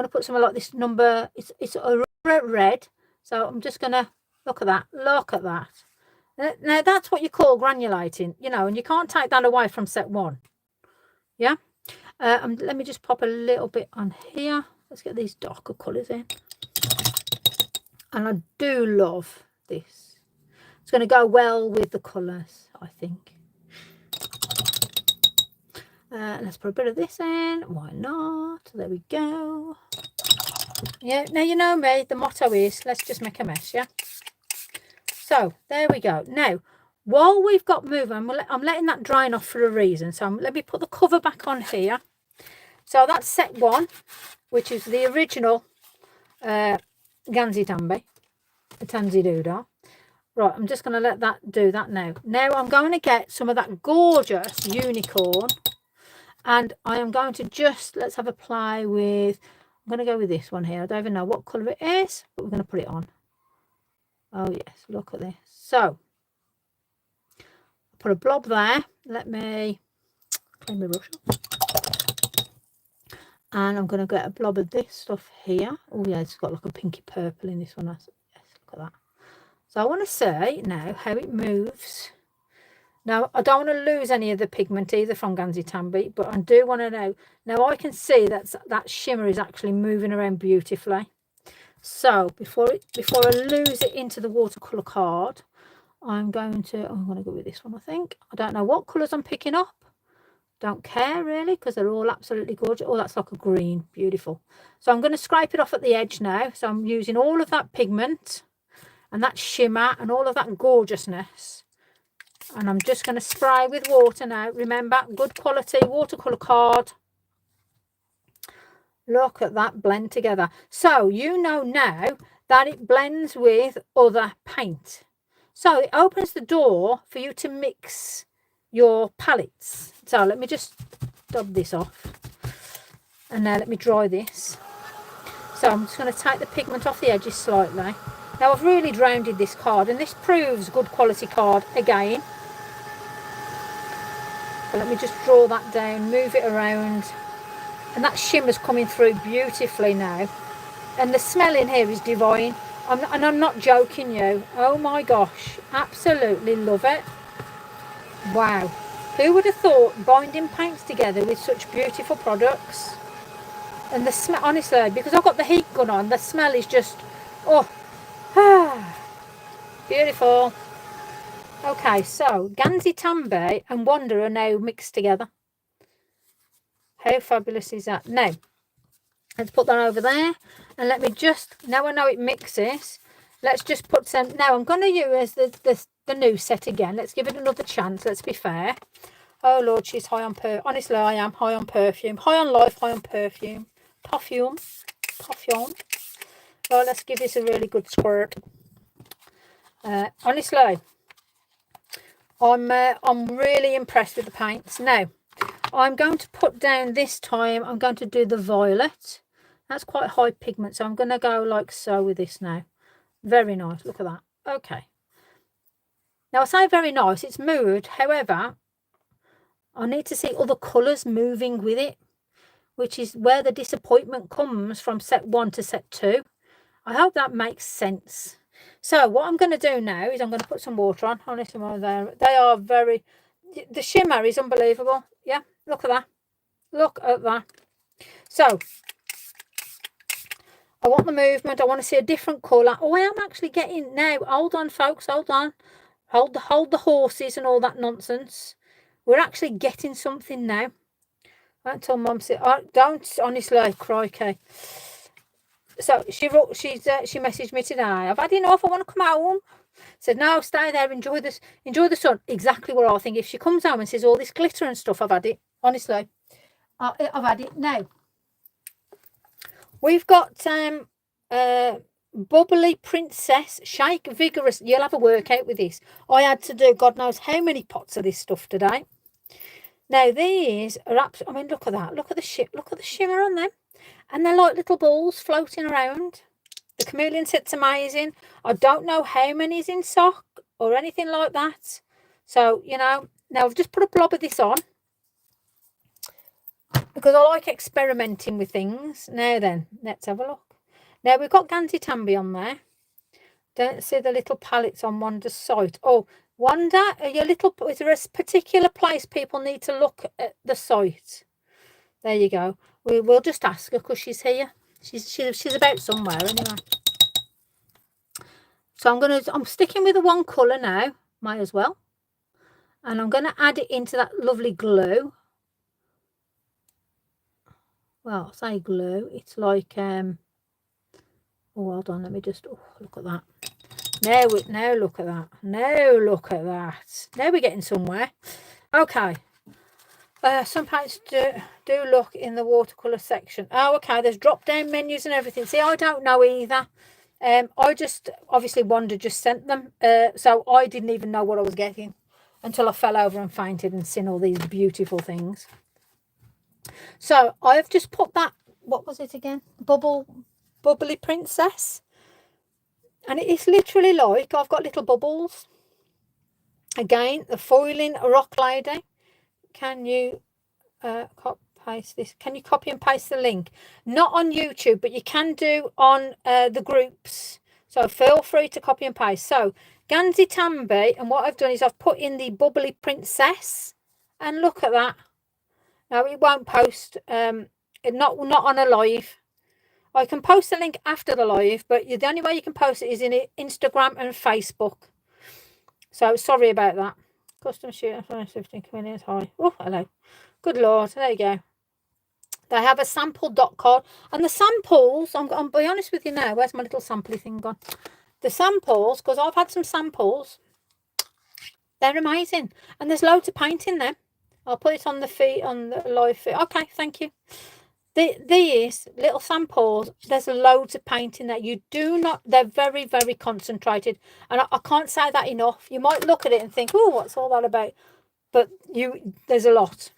put something like this number. It's a red. So I'm just going to look at that. Look at that. Now that's what you call granulating, you know, and you can't take that away from set 1. Yeah. Let me just pop a little bit on here. Let's get these darker colours in. And I do love this. It's going to go well with the colours, I think. Let's put a bit of this in. Why not? There we go. Yeah, now you know me. The motto is, let's just make a mess, yeah? So, there we go. Now, while we've got moving, I'm letting that dry off for a reason. So, let me put the cover back on here. So, that's set 1, which is the original Gansai Tambi, a Tansy Doodah. Right, I'm just going to let that do that now. Now I'm going to get some of that gorgeous unicorn, and I am going to just, let's have a play with, I'm going to go with this one here. I don't even know what colour it is, but we're going to put it on. Oh yes, look at this. So, put a blob there. Let me clean my brush up. And I'm going to get a blob of this stuff here. Oh yeah, it's got like a pinky purple in this one. Yes, look at that. So I want to see now how it moves. Now, I don't want to lose any of the pigment either from Gansai Tambi, but I do want to know. Now, I can see that shimmer is actually moving around beautifully. So, before I lose it into the watercolour card, I'm going to go with this one, I think. I don't know what colours I'm picking up. Don't care really, because they're all absolutely gorgeous. Oh, that's like a green. Beautiful. So I'm going to scrape it off at the edge now. So I'm using all of that pigment and that shimmer and all of that gorgeousness And I'm just going to spray with water now. Remember, good quality watercolour card. Look at that blend together. So you know now that it blends with other paint. So it opens the door for you to mix your palettes. So let me just dab this off. And now let me dry this. So I'm just going to take the pigment off the edges slightly. Now I've really drowned this card, and this proves good quality card again. So let me just draw that down, move it around. And that shimmer's coming through beautifully now. And the smell in here is divine. And I'm not joking you. Oh my gosh. Absolutely love it. Wow. Who would have thought binding paints together with such beautiful products? And the smell, honestly, because I've got the heat gun on, the smell is just, oh, beautiful. Okay, so Gansai Tambi and Wonder are now mixed together. How fabulous is that? Now, let's put that over there. And let me just, now I know it mixes, let's just put some, now I'm going to use the new set again. Let's give it another chance, let's be fair. Oh Lord, she's high on perfume. Honestly, I am high on perfume. High on life, high on perfume. Perfume. Well, let's give this a really good squirt. Honestly, I'm really impressed with the paints. Now, I'm going to put down this time, I'm going to do the violet. That's quite high pigment, so I'm going to go like so with this now. Very nice, look at that. Okay. Now, I say very nice, it's moved. However, I need to see other colours moving with it, which is where the disappointment comes from set 1 to set 2. I hope that makes sense. So what I'm going to do now is I'm going to put some water on. Honestly, they are very, the shimmer is unbelievable. Yeah, look at that. Look at that. So I want the movement. I want to see a different colour. Oh, I am actually getting now. Hold on, folks. Hold on. Hold the horses and all that nonsense. We're actually getting something now. I don't tell Mum. Don't honestly, crikey. So she messaged me today. I've had enough. I want to come home. Said no, stay there. Enjoy the sun. Exactly what I think. If she comes home and says all this glitter and stuff, I've had it. Honestly, I've had it now. We've got bubbly princess shake vigorous. You'll have a workout with this. I had to do God knows how many pots of this stuff today. Now these are I mean, look at that. Look at the shimmer on them. And they're like little balls floating around. The Chameleon set's amazing. I don't know how many is in stock or anything like that. So, you know, now I've just put a blob of this on because I like experimenting with things. Now then, let's have a look. Now we've got Gansai Tambi on there. Don't see the little palettes on Wanda's site. Oh, Wanda, is there a particular place people need to look at the site? There you go. We'll just ask her because she's here. She's about somewhere anyway. So I'm sticking with the one colour now. Might as well. And I'm going to add it into that lovely glue. Well, I say glue. It's like oh, hold on. Let me just look at that. Now look at that. Now look at that. Now we're getting somewhere. Okay. Some paints do look in the watercolour section. Oh, okay. There's drop-down menus and everything. See, I don't know either. I just, obviously, Wanda just sent them. So I didn't even know what I was getting until I fell over and fainted and seen all these beautiful things. So I've just put that, what was it again? Bubbly princess. And it's literally like I've got little bubbles. Again, the foiling rock lady. Can you paste this? Can you copy and paste the link? Not on YouTube, but you can do on the groups. So feel free to copy and paste. So Gansai Tambi, and what I've done is I've put in the bubbly princess, and look at that. Now it won't post. Not on a live. I can post the link after the live, but the only way you can post it is in Instagram and Facebook. So sorry about that. Custom shoot 15 Chameleons high. Oh, hello. Good Lord. There you go. They have a sample dot card. And the samples, I'm be honest with you now. Where's my little sampley thing gone? The samples, because I've had some samples. They're amazing. And there's loads of paint in them. I'll put it on the feet, on the live feet. Okay, thank you. These little samples, there's loads of paint in there. You do not, they're very, very concentrated. And I can't say that enough. You might look at it and think, oh, what's all that about? But there's a lot.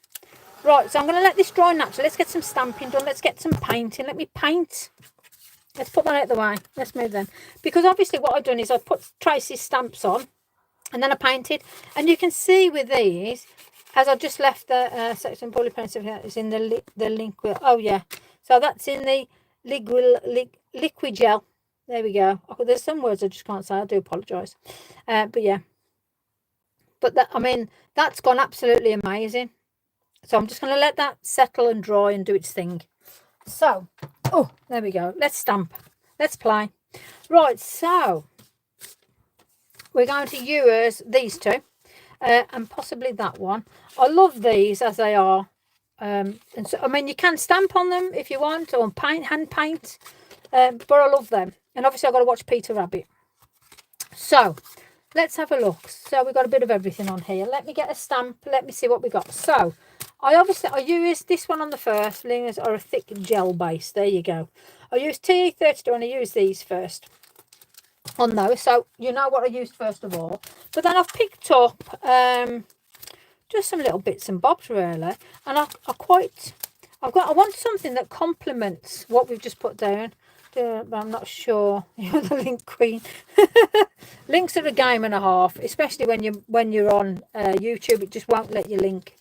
Right, so I'm going to let this dry naturally. Let's get some stamping done. Let's get some painting. Let me paint. Let's put that out of the way. Let's move them. Because obviously what I've done is I've put Tracy's stamps on and then I painted. And you can see with these, as I just left the section bullet points of here, it's in the link. Oh, yeah. So that's in the liquid gel. There we go. Oh, there's some words I just can't say. I do apologise. But yeah. But that, I mean, that's gone absolutely amazing. So I'm just going to let that settle and dry and do its thing. So, oh, there we go. Let's stamp. Let's play. Right, so we're going to use these two and possibly that one. I love these as they are. And so, I mean, you can stamp on them if you want, or hand paint, but I love them. And obviously I've got to watch Peter Rabbit. So let's have a look. So we've got a bit of everything on here. Let me get a stamp. Let me see what we got. So I used this one on the first. Lingers are a thick gel base. There you go. I used TE32 and I used these first on those. So you know what I used first of all. But then I've picked up just some little bits and bobs really. And I want something that complements what we've just put down. But I'm not sure. You're the link queen. Links are a game and a half, especially when you're on YouTube. It just won't let you link.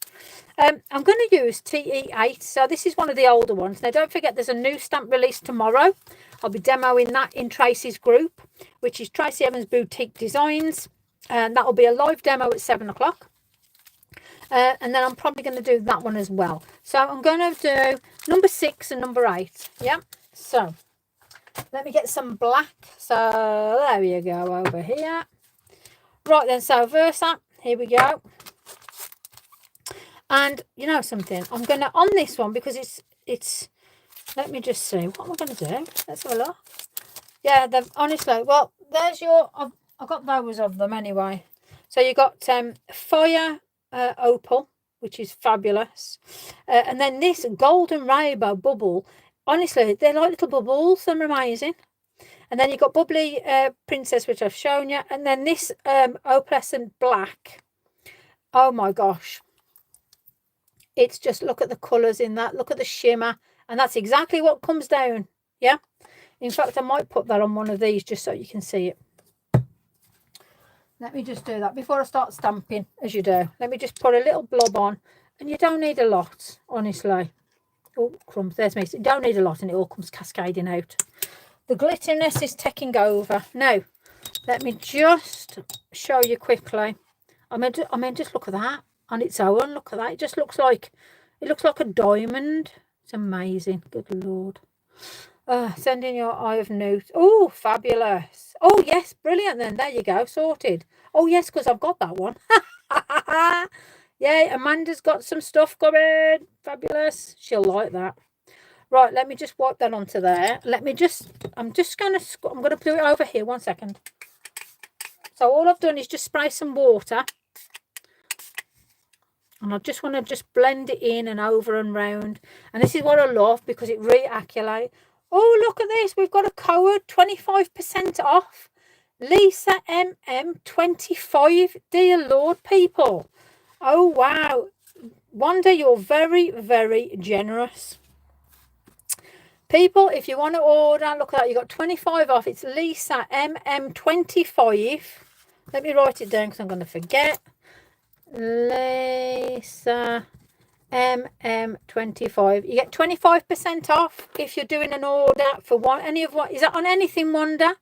I'm going to use TE8. So this is one of the older ones. Now don't forget there's a new stamp release tomorrow. I'll be demoing that in Tracy's group, which is Tracy Evans Boutique Designs, and that will be a live demo at 7 o'clock. And then I'm probably going to do that one as well. So I'm going to do number 6 and number 8. Yeah. So let me get some black. So there you go, over here. Right then, so Versa, here we go. And you know something, I'm going to, on this one, because it's, let me just see, what am I going to do? Let's have a look. Yeah, honestly, well, there's your, I've got those of them anyway. So you got Fire Opal, which is fabulous. And then this Golden Rainbow Bubble. Honestly, they're like little bubbles. They're amazing. And then you've got Bubbly Princess, which I've shown you. And then this Opalescent Black. Oh, my gosh. It's just, look at the colours in that. Look at the shimmer. And that's exactly what comes down. Yeah. In fact, I might put that on one of these just so you can see it. Let me just do that before I start stamping, as you do. Let me just put a little blob on. And you don't need a lot, honestly. Oh, crumbs, there's me. So you don't need a lot and it all comes cascading out. The glitteriness is taking over. Now, let me just show you quickly. I mean, just look at that on its own. Look at that. It just looks like, it looks like a diamond. It's amazing. Good Lord. Sending your eye of note. Oh, fabulous. Oh, yes, brilliant then. There you go, sorted. Oh, yes, because I've got that one. Yay, Amanda's got some stuff coming. Fabulous. She'll like that. Right, let me just wipe that onto there. Let me just, I'm going to do it over here. 1 second. So all I've done is just spray some water. And I just want to just blend it in and over and round. And this is what I love because it reacculates. Oh, look at this. We've got a code, 25% off. Lisa MM 25. Dear Lord, people. Oh, wow. Wanda, you're very, very generous. People, if you want to order, look at that. You got 25 off. It's Lisa MM 25. Let me write it down because I'm going to forget. Lisa MM25. You get 25% off if you're doing an order for is that on anything, Wanda?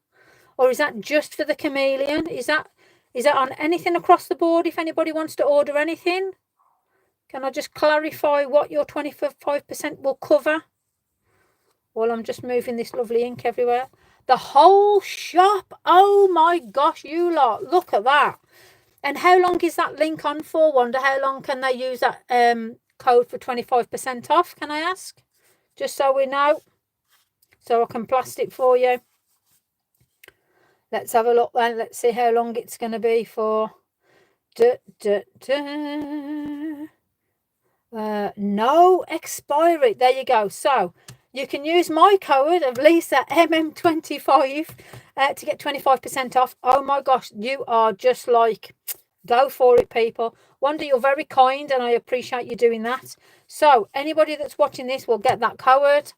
Or is that just for the Chameleon? Is that on anything across the board if anybody wants to order anything? Can I just clarify what your 25% will cover? Well, I'm just moving this lovely ink everywhere. The whole shop. Oh my gosh, you lot. Look at that. And how long is that link on for, Wanda? How long can they use that code for 25% off, can I ask? Just so we know. So I can blast it for you. Let's have a look then. Let's see how long it's going to be for. No expiry. There you go. So you can use my code of Lisa MM25 to get 25% off. Oh my gosh, you are just like, go for it, people. Wanda, you're very kind and I appreciate you doing that. So anybody that's watching this will get that code.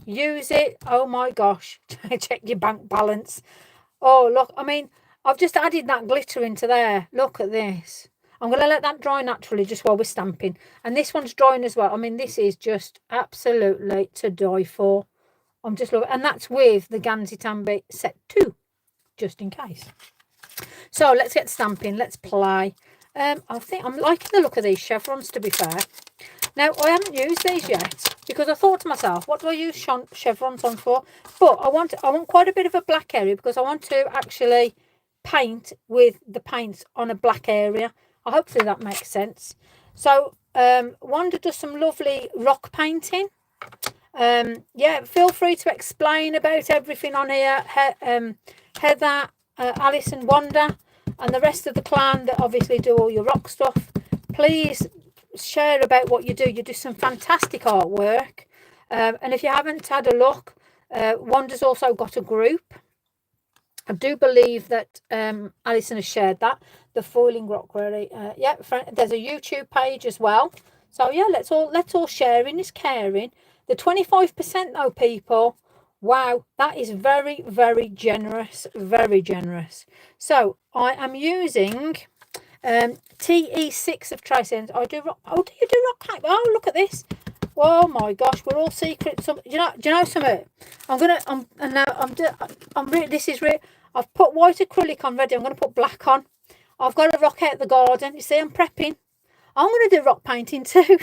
Use it. Oh my gosh. Check your bank balance. Oh, look, I mean, I've just added that glitter into there. Look at this. I'm going to let that dry naturally just while we're stamping. And this one's drying as well. I mean, this is just absolutely to die for. I'm just loving it. And that's with the Gansai Tambi set 2, just in case. So let's get stamping. Let's play. I think I'm liking the look of these chevrons, to be fair. Now, I haven't used these yet because I thought to myself, what do I use chevrons on for? But I want quite a bit of a black area because I want to actually paint with the paints on a black area. Hopefully that makes sense. So Wanda does some lovely rock painting. Yeah, feel free to explain about everything on here. Heather, Alice and Wanda and the rest of the clan that obviously do all your rock stuff. Please share about what you do. You do some fantastic artwork. And if you haven't had a look, Wanda's also got a group. I do believe that Alison has shared that, the Foiling Rock Quarry. Yeah, there's a YouTube page as well. So yeah, let's all sharing is caring. The 25% though, people, wow, that is very, very generous, very generous. So I am using TE6 of Tracy. I do rock. Oh, do you do rock paint? Oh, look at this. Oh my gosh, we're all secret. Do you know something? This is real. I've put white acrylic on ready. I'm going to put black on. I've got to rock out the garden. You see, I'm prepping. I'm going to do rock painting too.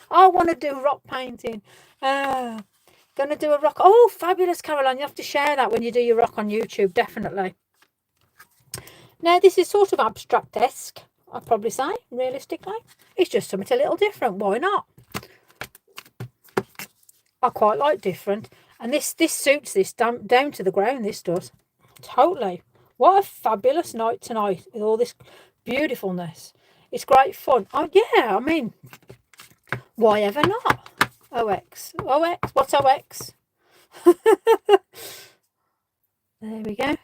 I want to do rock painting. Going to do a rock. Oh, fabulous, Caroline. You have to share that when you do your rock on YouTube, definitely. Now, this is sort of abstract-esque, I'd probably say, realistically. It's just something a little different. Why not? I quite like different. And this suits this down to the ground, this does. Totally. What a fabulous night tonight with all this beautifulness. It's great fun. Oh, yeah, I mean, why ever not? OX. OX? What's OX? There we go.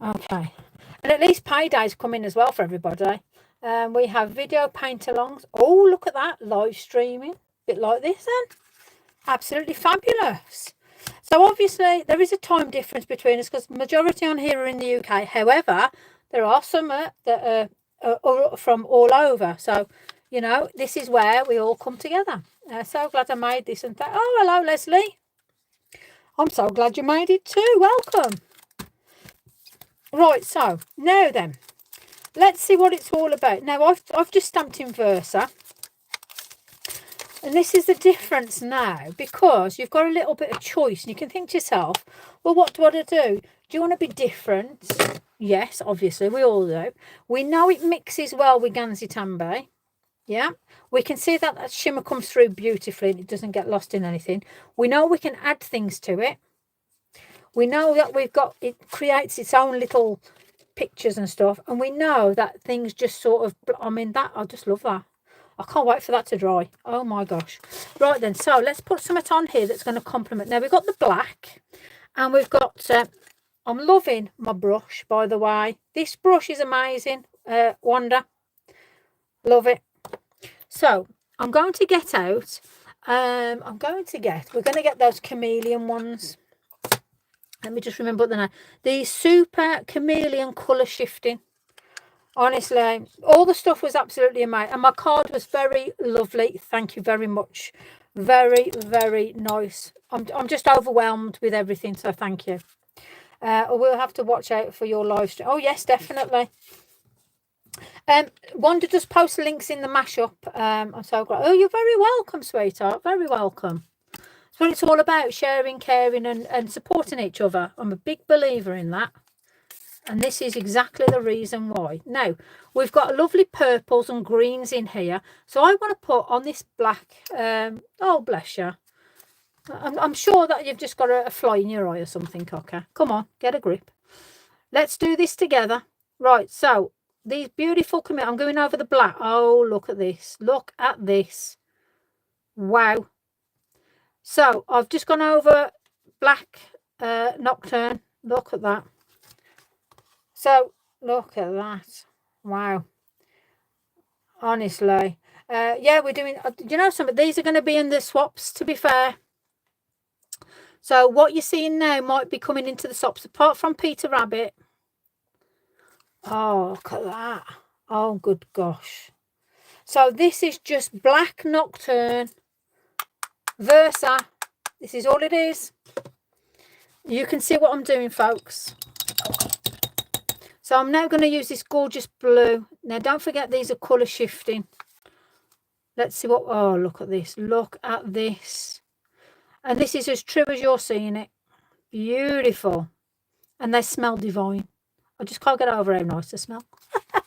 Okay. And at least payday's coming as well for everybody. We have video paint-alongs. Oh, look at that. Live streaming. Bit like this then. Absolutely fabulous. So obviously there is a time difference between us because the majority on here are in the UK. However, there are some that are from all over. So, you know, this is where we all come together. So glad I made this and that. Oh, hello, Leslie. I'm so glad you made it too. Welcome. Right, so now then, let's see what it's all about. Now, I've just stamped in Versa. And this is the difference now, because you've got a little bit of choice. And you can think to yourself, well, what do I do? Do you want to be different? Yes, obviously, we all do. We know it mixes well with Gansai Tambi. Yeah, we can see that that shimmer comes through beautifully and it doesn't get lost in anything. We know we can add things to it. We know that it creates its own little pictures and stuff. And we know that things just sort of, I mean, I just love that. I can't wait for that to dry. Oh my gosh. Right then, so let's put something on here that's going to complement. Now we've got the black and we've got, I'm loving my brush, by the way. This brush is amazing, Wanda. Love it. So I'm going to get out, we're going to get those Chameleon ones. Let me just remember the name. The Super Chameleon colour shifting. Honestly, all the stuff was absolutely amazing. And my card was very lovely. Thank you very much. Very, very nice. I'm just overwhelmed with everything, so thank you. We'll have to watch out for your live stream. Oh, yes, definitely. Wanda does post links in the mashup. I'm so glad. Oh, you're very welcome, sweetheart. Very welcome. That's what it's all about, sharing, caring and supporting each other. I'm a big believer in that. And this is exactly the reason why. Now, we've got lovely purples and greens in here. So I want to put on this black, oh, bless you. I'm sure that you've just got a fly in your eye or something, Cocker. Come on, get a grip. Let's do this together. Right, so These beautiful Chameleon. I'm going over the black. Oh, look at this. Look at this. Wow. So I've just gone over black Nocturne. Look at that. So look at that. Wow. Honestly. Yeah, we're doing, you know, some of these are going to be in the swaps, to be fair. So what you're seeing now might be coming into the swaps, apart from Peter Rabbit. Oh, look at that. Oh, good gosh. So this is just black Nocturne Versa. This is all it is. You can see what I'm doing, folks. So I'm now going to use this gorgeous blue. Now, don't forget these are colour shifting. Let's see what... Oh, look at this. Look at this. And this is as true as you're seeing it. Beautiful. And they smell divine. I just can't get over how nice they smell.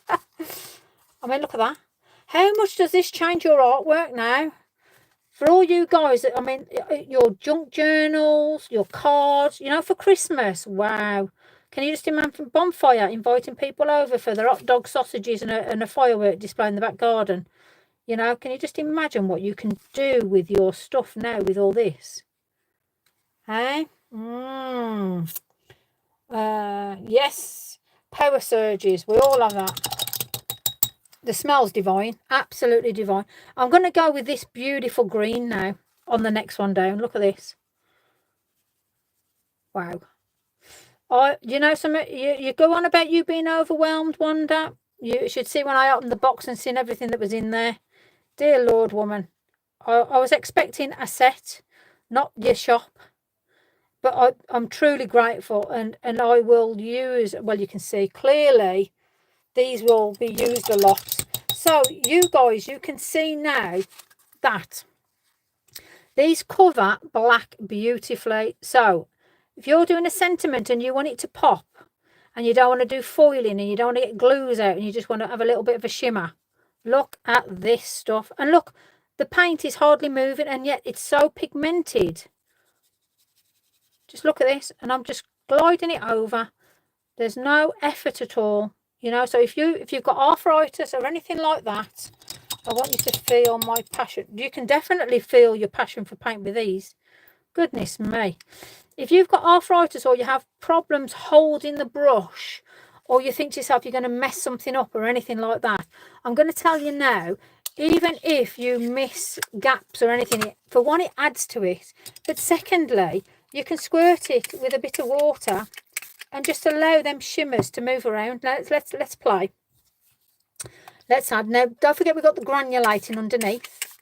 I mean, look at that. How much does this change your artwork now? For all you guys, I mean, your junk journals, your cards, you know, for Christmas. Wow. Can you just imagine bonfire, inviting people over for their hot dog sausages and a firework display in the back garden? You know, can you just imagine what you can do with your stuff now with all this? Hey? Yes. Power surges. We all have that. The smell's divine. Absolutely divine. I'm going to go with this beautiful green now on the next one down. Look at this. Wow. You know, you go on about you being overwhelmed, Wanda. You should see when I opened the box and seen everything that was in there. Dear Lord, woman. I was expecting a set, not your shop. But I'm truly grateful, and I will use, well, you can see clearly these will be used a lot. So you guys, you can see now that these cover black beautifully. So if you're doing a sentiment and you want it to pop, and you don't want to do foiling, and you don't want to get glues out, and you just want to have a little bit of a shimmer, look at this stuff. And look, the paint is hardly moving, and yet it's so pigmented. Just look at this, and I'm just gliding it over. There's no effort at all, you know. So if you've got arthritis or anything like that, I want you to feel my passion. You can definitely feel your passion for paint with these. Goodness me. If you've got arthritis or you have problems holding the brush, or you think to yourself you're going to mess something up or anything like that, I'm going to tell you now, even if you miss gaps or anything, for one, it adds to it. But secondly, you can squirt it with a bit of water and just allow them shimmers to move around. Now let's play. Let's add. Now, don't forget we've got the granulating underneath.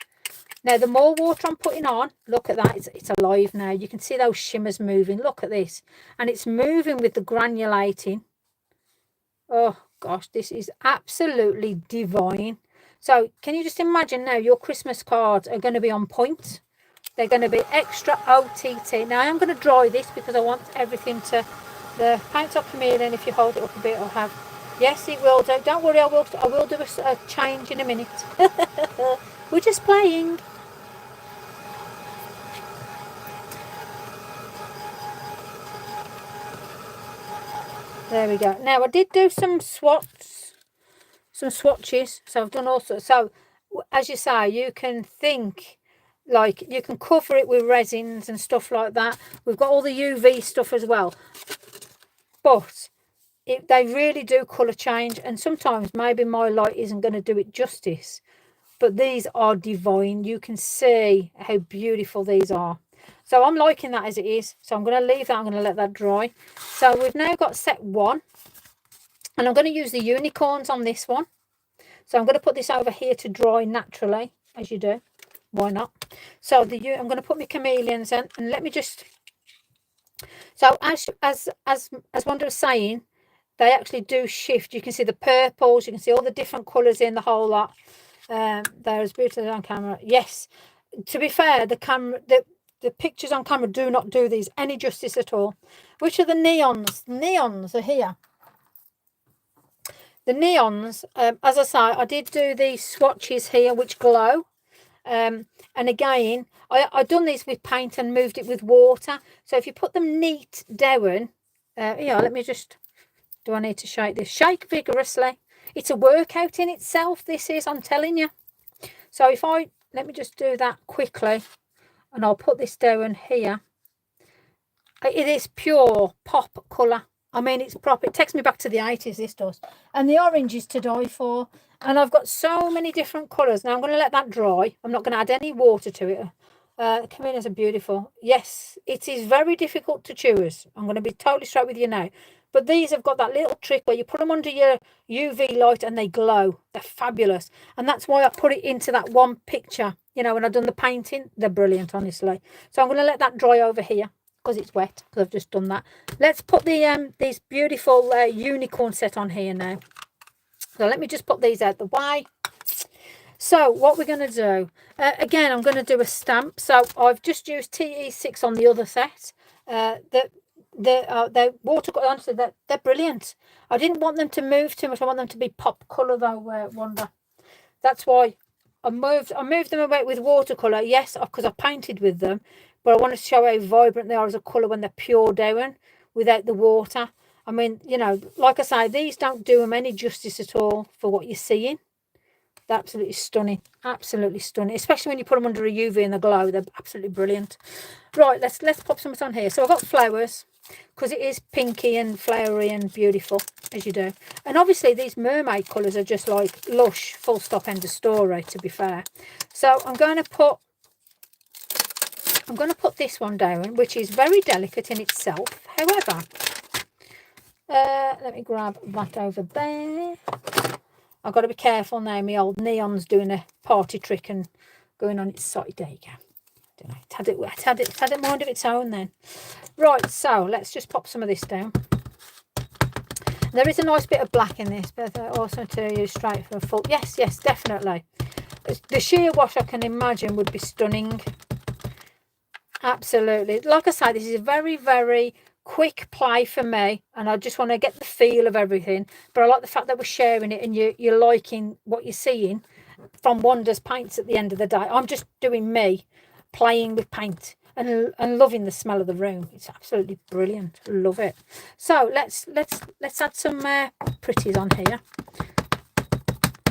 Now, the more water I'm putting on, look at that. It's alive now. You can see those shimmers moving. Look at this. And it's moving with the granulating. Oh, gosh, this is absolutely divine. So, can you just imagine now your Christmas cards are going to be on point. They're going to be extra OTT. Now, I'm going to dry this because I want everything to... The paint's off Chameleon. If you hold it up a bit, I'll have... Yes, it will do. Don't worry, I will do a change in a minute. We're just playing. There we go. Now, I did do some swatches. So I've done also. So, as you say, you can think, like, you can cover it with resins and stuff like that. We've got all the UV stuff as well. But they really do colour change. And sometimes maybe my light isn't going to do it justice. But these are divine. You can see how beautiful these are. So I'm liking that as it is. So I'm going to leave that. I'm going to let that dry. So we've now got set one. And I'm going to use the unicorns on this one. So I'm going to put this over here to dry naturally, as you do. Why not? So I'm going to put my chameleons in. And let me just... So as Wanda was saying, they actually do shift. You can see the purples. You can see all the different colours in the whole lot. They're as beautiful on camera. Yes. To be fair, the pictures on camera do not do these any justice at all. Which are the neons? Neons are here. The neons, as I say, I did do these swatches here which glow. And again, I done these with paint and moved it with water. So if you put them neat down, yeah, let me just... Do I need to shake this? Shake vigorously. It's a workout in itself, this is, I'm telling you. So if let me just do that quickly, and I'll put this down here. It is pure pop colour. I mean, it's proper. It takes me back to the 80s, this does. And the orange is to die for. And I've got so many different colours. Now, I'm going to let that dry. I'm not going to add any water to it. Chameleons are beautiful. Yes, it is very difficult to choose. I'm going to be totally straight with you now. But these have got that little trick where you put them under your UV light and they glow. They're fabulous. And that's why I put it into that one picture. You know, when I've done the painting, they're brilliant, honestly. So I'm going to let that dry over here, because it's wet, because I've just done that. Let's put the these beautiful unicorn set on here now. So let me just put these out the way. So what we're going to do, again, I'm going to do a stamp. So I've just used TE6 on the other set. They're watercolor, honestly, they're brilliant. I didn't want them to move too much. I want them to be pop colour though, Wanda. That's why I moved them away with watercolor. Yes, because I painted with them. But I want to show how vibrant they are as a colour when they're pure down without the water. I mean, you know, like I say, these don't do them any justice at all for what you're seeing. They're absolutely stunning. Absolutely stunning. Especially when you put them under a UV and the glow. They're absolutely brilliant. Right, let's pop something on here. So I've got flowers, because it is pinky and flowery and beautiful, as you do. And obviously these mermaid colours are just like lush, full stop, end of story, to be fair. So I'm going to put this one down, which is very delicate in itself. However, let me grab that over there. I've got to be careful now. My old neon's doing a party trick and going on its side. There you go. Don't know. It's had it mind of its own then. Right, so let's just pop some of this down. There is a nice bit of black in this, but also to use straight for a full. Yes, definitely. The sheer wash, I can imagine, would be stunning. Absolutely. Like I say, this is a very, very quick play for me, and I just want to get the feel of everything. But I like the fact that we're sharing it and you're liking what you're seeing from Wanda's paints at the end of the day. I'm just doing me, playing with paint and loving the smell of the room. It's absolutely brilliant. Love it. So let's add some pretties on here.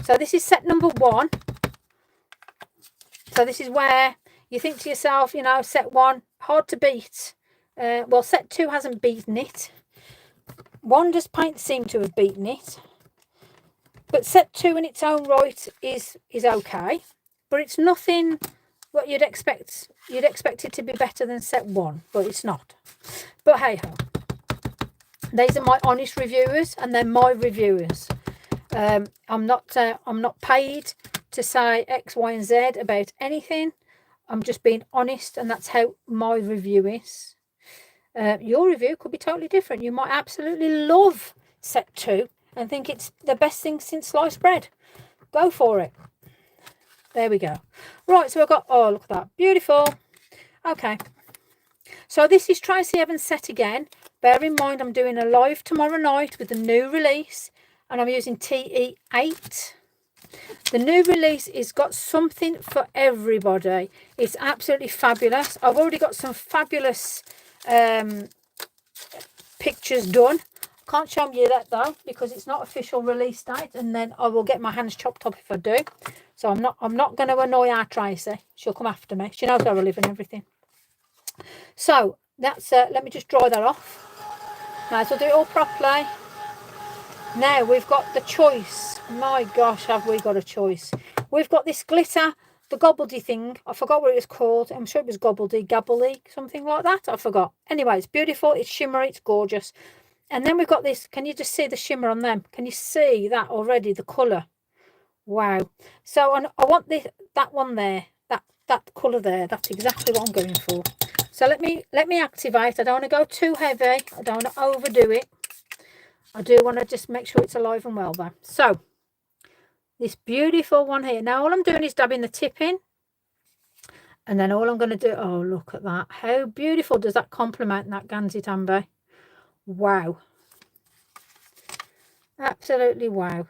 So this is set number 1. So this is where you think to yourself, you know, set 1, hard to beat. Well, set 2 hasn't beaten it. Wanda's paint seemed to have beaten it. But set 2 in its own right is okay. But it's nothing what you'd expect. You'd expect it to be better than set 1, but it's not. But hey ho. These are my honest reviewers, and they're my reviewers. I'm not paid to say X, Y, and Z about anything. I'm just being honest, and that's how my review is. Your review could be totally different. You might absolutely love set 2 and think it's the best thing since sliced bread. Go for it. There we go. Right, so I've got, oh, look at that. Beautiful. Okay. So this is Tracy Evans' set again. Bear in mind, I'm doing a live tomorrow night with a new release, and I'm using TE8. The new release has got something for everybody. It's absolutely fabulous. I've already got some fabulous pictures done. Can't show you that though, because it's not official release date, and then I will get my hands chopped up if I do. So I'm not going to annoy our Tracy. She'll come after me. She knows where I live and everything. So that's let me just dry that off. Might as well do it all properly. Now we've got the choice. My gosh, have we got a choice? We've got this glitter, the gobbledy thing. I forgot what it was called. I'm sure it was gabbly, something like that. I forgot. Anyway, it's beautiful. It's shimmery. It's gorgeous. And then we've got this. Can you just see the shimmer on them? Can you see that already? The colour. Wow. So I want that one there. That colour there. That's exactly what I'm going for. So let me activate. I don't want to go too heavy. I don't want to overdo it. I do want to just make sure it's alive and well though. So this beautiful one here. Now all I'm doing is dabbing the tip in. And then all I'm going to do, oh, look at that. How beautiful does that complement that Gansai Tambi? Wow. Absolutely wow.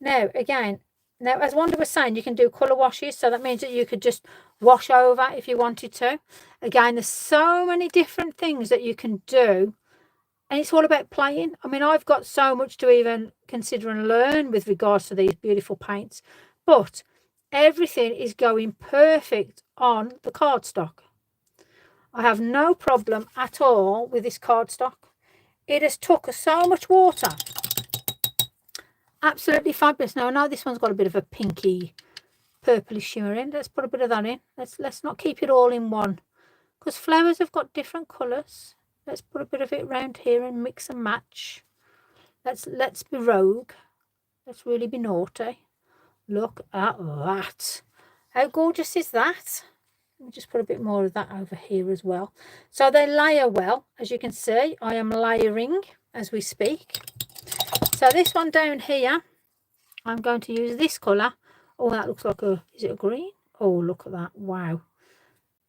Now, again, as Wanda was saying, you can do colour washes. So that means that you could just wash over if you wanted to. Again, there's so many different things that you can do And it's all about playing. I mean, I've got so much to even consider and learn with regards to these beautiful paints, but everything is going perfect on the cardstock. I have no problem at all with this cardstock. It has took so much water. Absolutely fabulous. Now I know this one's got a bit of a pinky purpley shimmer in. Let's put a bit of that in. Let's not keep it all in one, because flowers have got different colours. Let's put a bit of it around here and mix and match. Let's be rogue. Let's really be naughty. Look at that. How gorgeous is that? Let me just put a bit more of that over here as well. So they layer well. As you can see, I am layering as we speak. So this one down here, I'm going to use this colour. Oh, that looks like a, is it a green? Oh, look at that. Wow.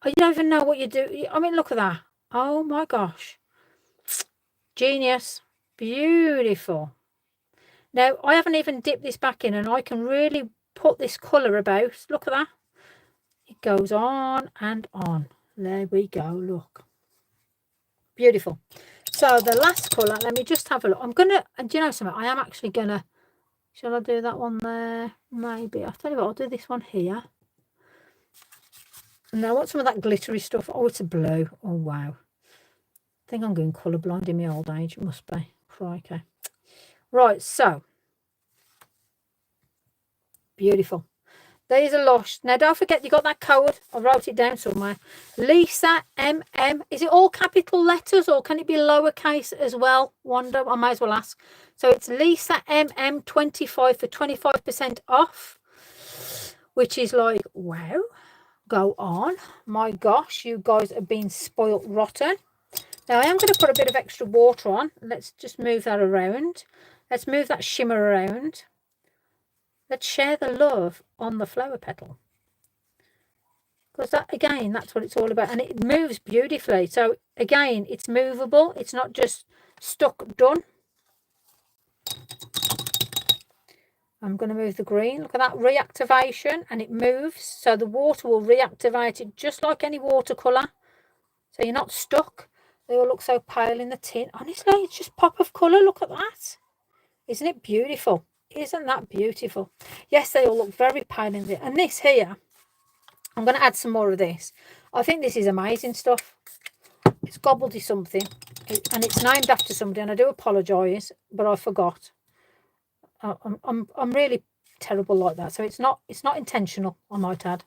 You don't even know what you do. I mean, look at that. Oh my gosh. Genius. Beautiful. Now, I haven't even dipped this back in, and I can really put this colour about. Look at that. It goes on and on. There we go. Look. Beautiful. So the last colour, let me just have a look. I'm going to, and do you know something? I am actually going to, shall I do that one there? Maybe. I'll tell you what, I'll do this one here. And I want some of that glittery stuff. Oh, it's a blue. Oh, wow. I think I'm going colourblind in my old age. It must be. Crikey. Right, so. Beautiful. These are lush. Now, don't forget, you got that code. I wrote it down somewhere. Lisa MM. Is it all capital letters, or can it be lowercase as well? Wonder. I might as well ask. So it's Lisa MM 25 for 25% off, which is like, wow. Go on. My gosh, you guys have been spoilt rotten. Now, I am going to put a bit of extra water on. Let's just move that around. Let's move that shimmer around. Let's share the love on the flower petal. Because that, again, that's what it's all about. And it moves beautifully. So, again, it's movable. It's not just stuck done. I'm going to move the green. Look at that reactivation. And it moves. So the water will reactivate it just like any watercolour. So you're not stuck. They all look so pale in the tin. Honestly, it's just pop of colour. Look at that. Isn't it beautiful? Isn't that beautiful? Yes, they all look very pale in it. And this here, I'm going to add some more of this. I think this is amazing stuff. It's gobbledy something. And it's named after somebody. And I do apologise, but I forgot. I'm really terrible like that. So it's not intentional, I might add.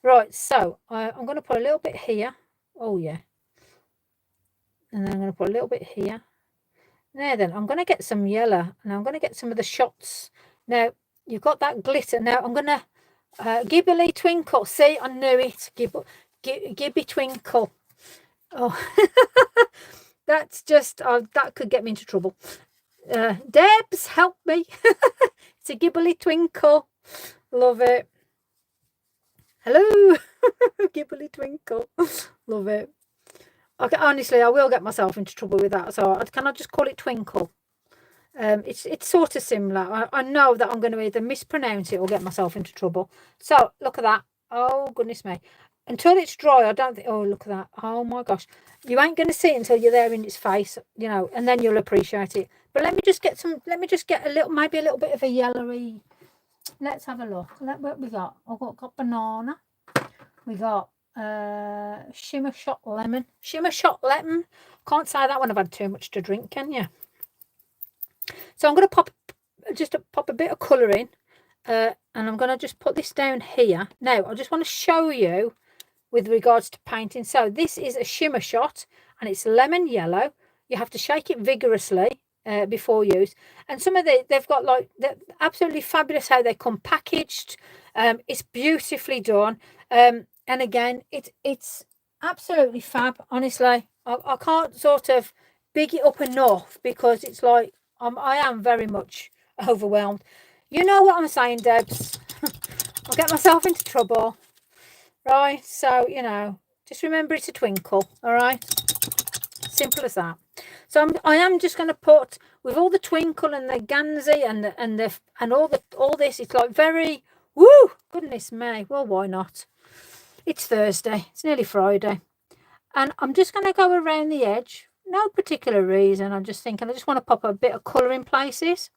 Right, so I'm going to put a little bit here. Oh, yeah. And then I'm going to put a little bit here. There then, I'm going to get some yellow, and I'm going to get some of the shots. Now, you've got that glitter. Now, I'm going to Gibbly Twinkle. See, I knew it. Gibby Twinkle. Oh, that's just, that could get me into trouble. Debs, help me. It's a Gibbly Twinkle. Love it. Hello. Gibbly Twinkle. Love it. Okay, honestly, I will get myself into trouble with that. So can I just call it Twinkle? It's sort of similar. I know that I'm going to either mispronounce it or get myself into trouble. So look at that. Oh, goodness me. Until it's dry, I don't think... Oh, look at that. Oh, my gosh. You ain't going to see it until you're there in its face, you know, and then you'll appreciate it. But let me just get some... Let me just get a little... Maybe a little bit of a yellowy... Let's have a look. What we got? I've got banana. We got... shimmer shot lemon. Can't say that one I've had too much to drink, can you? So I'm going to pop a bit of colour in, and I'm going to just put this down here. Now I just want to show you with regards to painting. So this is a shimmer shot, and it's lemon yellow. You have to shake it vigorously before use. And some of they've got like, they're absolutely fabulous how they come packaged. It's beautifully done. And again, it's absolutely fab, honestly. I can't sort of big it up enough, because it's like I am very much overwhelmed. You know what I'm saying, Debs. I'll get myself into trouble. Right, so, you know, just remember it's a twinkle, all right? Simple as that. So I am just going to put, with all the twinkle and the Gansai and all this, it's like very, woo, goodness me. Well, why not? It's Thursday. It's nearly Friday. And I'm just going to go around the edge. no particular reason. I'm just thinking I just want to pop a bit of colour in places.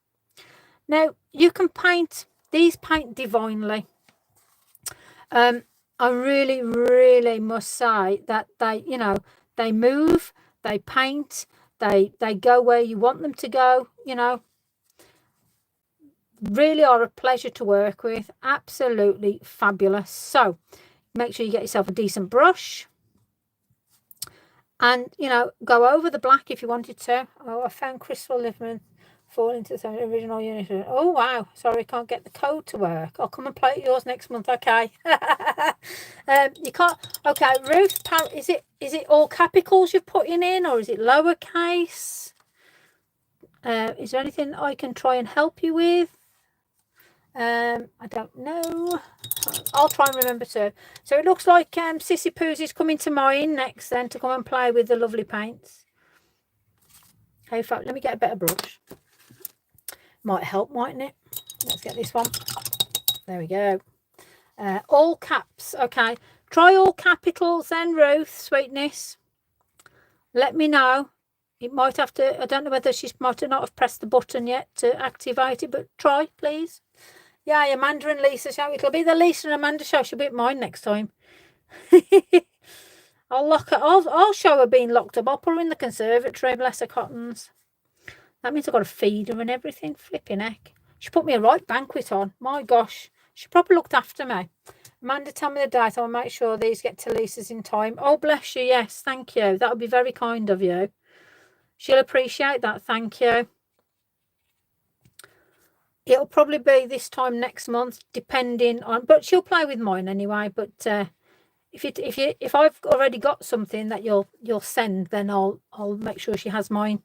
Now, you can paint, these paint divinely. I really, really must say that they, you know, they move, they paint, they go where you want them to go, you know. Really are a pleasure to work with. Absolutely fabulous. So make sure you get yourself a decent brush. And, you know, go over the black if you wanted to. Oh, I found Crystal Liverman fall into the original unit. Oh, wow. Sorry, can't get the code to work. I'll come and play at yours next month. Okay. You can't. Okay, Ruth, is it all capitals you're putting in, or is it lowercase? Is there anything I can try and help you with? I don't know. I'll try and remember to. So it looks like Sissy Poos is coming to mine next then to come and play with the lovely paints. Okay, in fact, let me get a better brush. Might help, mightn't it? Let's get this one. There we go. All caps. Okay. Try all capitals then, Ruth, sweetness. Let me know. It might have to, I don't know whether she might not have pressed the button yet to activate it, but try, please. Yeah, Amanda and Lisa show. It'll be the Lisa and Amanda show. She'll be at mine next time. I'll lock her. I'll show her being locked up. I'll put her in the conservatory, bless her cottons. That means I've got to feed her and everything. Flipping heck. She put me a right banquet on. My gosh. She probably looked after me. Amanda, tell me the date. I'll make sure these get to Lisa's in time. Oh, bless you. Yes, thank you. That would be very kind of you. She'll appreciate that. Thank you. It'll probably be this time next month, depending on. But she'll play with mine anyway. But if I've already got something that you'll send, then I'll make sure she has mine.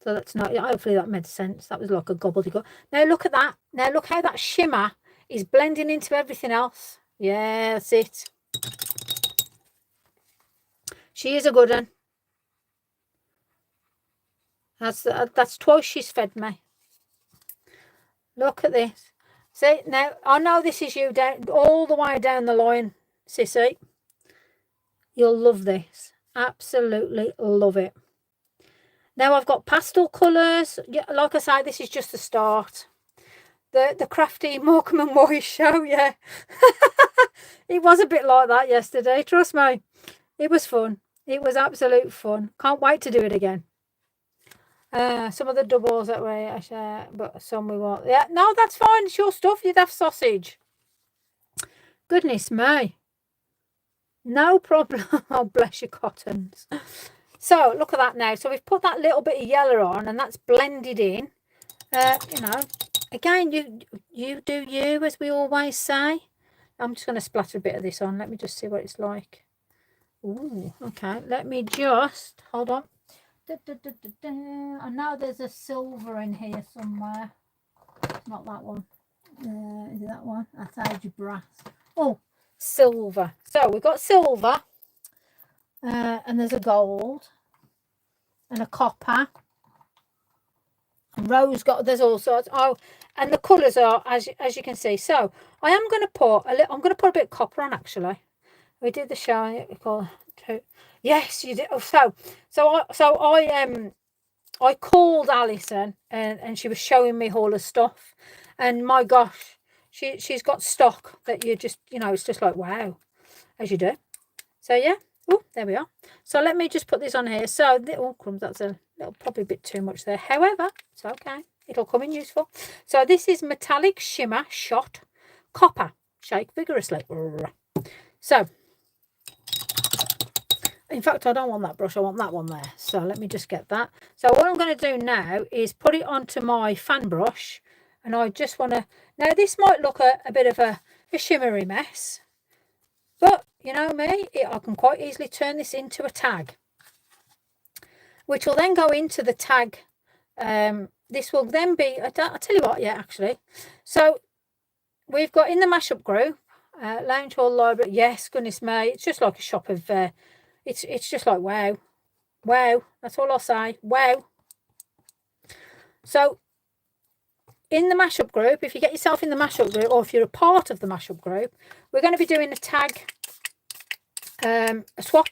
So that's not. Hopefully that made sense. That was like a gobbledygook. Now look at that. Now look how that shimmer is blending into everything else. Yeah, that's it. She is a good one. That's twice she's fed me. Look at this. See, now I know this is you down all the way down the line, Sissy. You'll love this. Absolutely love it. Now I've got pastel colours. Yeah, like I say, this is just the start. The crafty Morecambe and Wise show, yeah. It was a bit like that yesterday, trust me. It was fun. It was absolute fun. Can't wait to do it again. Some of the doubles that way I share, but some we won't. Yeah, no, that's fine. It's your stuff. You'd have sausage. Goodness me. No problem. Oh, bless your cottons. So look at that now. So we've put that little bit of yellow on, and that's blended in. You know, again, you do you, as we always say. I'm just going to splatter a bit of this on. Let me just see what it's like. Ooh, okay. Let me just hold on. I know there's a silver in here somewhere. Not that one. Is it that one? That's Age Brass. Oh, silver. So we've got silver. And there's a gold. And a copper. And rose gold. There's all sorts. Oh, and the colours are as you can see. So I am going to put a little. I'm going to put a bit of copper on actually. We did the show. We call it. Yes, you did. So I called Alison and she was showing me all her stuff, and my gosh, she's got stock that you just, you know, it's just like wow, as you do. So yeah, oh, there we are. So let me just put this on here. So oh crumbs, that's a little probably a bit too much there. However, it's okay. It'll come in useful. So this is metallic shimmer shot copper. Shake vigorously. So. In fact, I don't want that brush. I want that one there. So let me just get that. So what I'm going to do now is put it onto my fan brush. And I just want to... Now, this might look a bit of a shimmery mess. But, you know me, I can quite easily turn this into a tag. Which will then go into the tag. This will then be... I'll tell you what, yeah, actually. So we've got in the mashup group, Lounge Hall Library. Yes, goodness me. It's just like a shop of... It's just like wow, that's all I'll say. Wow. So in the mashup group, if you get yourself in the mashup group, or if you're a part of the mashup group, we're going to be doing a tag, a swap.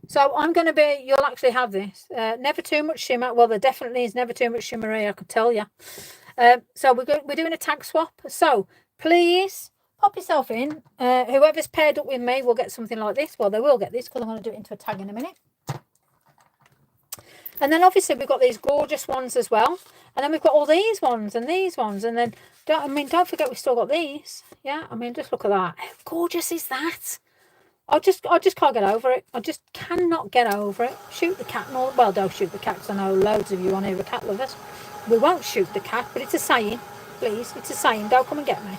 So I'm going to be, you'll actually have this. Never too much shimmer. Well, there definitely is never too much shimmer here, I could tell you. So we're doing a tag swap. So please pop yourself in. Whoever's paired up with me will get something like this. Well, they will get this because I'm going to do it into a tag in a minute. And then obviously we've got these gorgeous ones as well. And then we've got all these ones and these ones. And then, don't forget we've still got these. Yeah, I mean, just look at that. How gorgeous is that? I just can't get over it. I just cannot get over it. Shoot the cat and all. Well, don't shoot the cat because I know loads of you on here are cat lovers. We won't shoot the cat, but it's a saying. Please, it's a saying. Don't come and get me.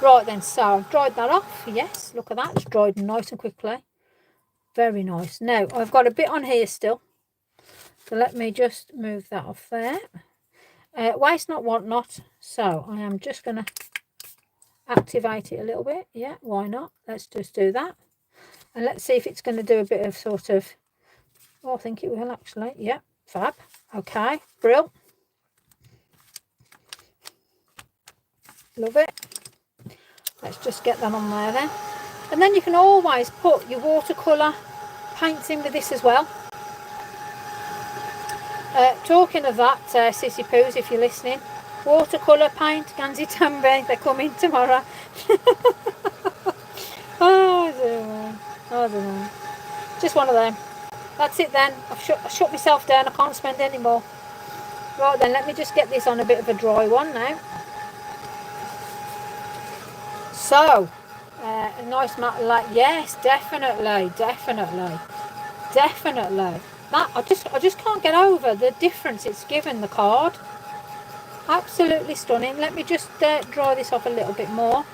Right then, so I've dried that off. Yes, look at that. It's dried nice and quickly. Very nice. Now, I've got a bit on here still. So let me just move that off there. Waste not, want not. So I am just going to activate it a little bit. Yeah, why not? Let's just do that. And let's see if it's going to do a bit of sort of... Oh, I think it will actually. Yeah, fab. Okay, brill. Love it. Let's just get that on there then. And then you can always put your watercolour paints in with this as well. Talking of that, Sissy Poos, if you're listening, watercolour paint, Gansai Tambi, they're coming tomorrow. Oh, I don't know. Just one of them. That's it then. I've shut myself down. I can't spend any more. Right then, let me just get this on a bit of a dry one now. So, a nice matte light. Yes, definitely. That I just can't get over the difference it's given the card. Absolutely stunning. Let me just dry this off a little bit more.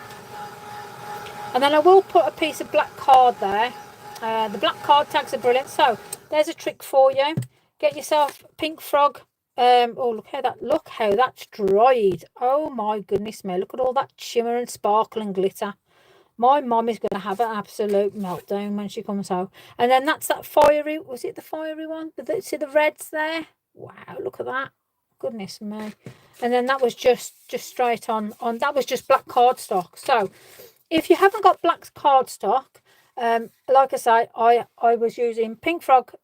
And then I will put a piece of black card there. The black card tags are brilliant. So there's a trick for you. Get yourself pink frog. Oh, look how that's dried. Oh my goodness me. Look at all that shimmer and sparkle and glitter. My mum is going to have an absolute meltdown when she comes home. And then that's that fiery, was it the fiery one? See the reds there? Wow, look at that. Goodness me. And then that was just straight on, that was just black cardstock. So if you haven't got black cardstock, like I say, I was using Pink Frog,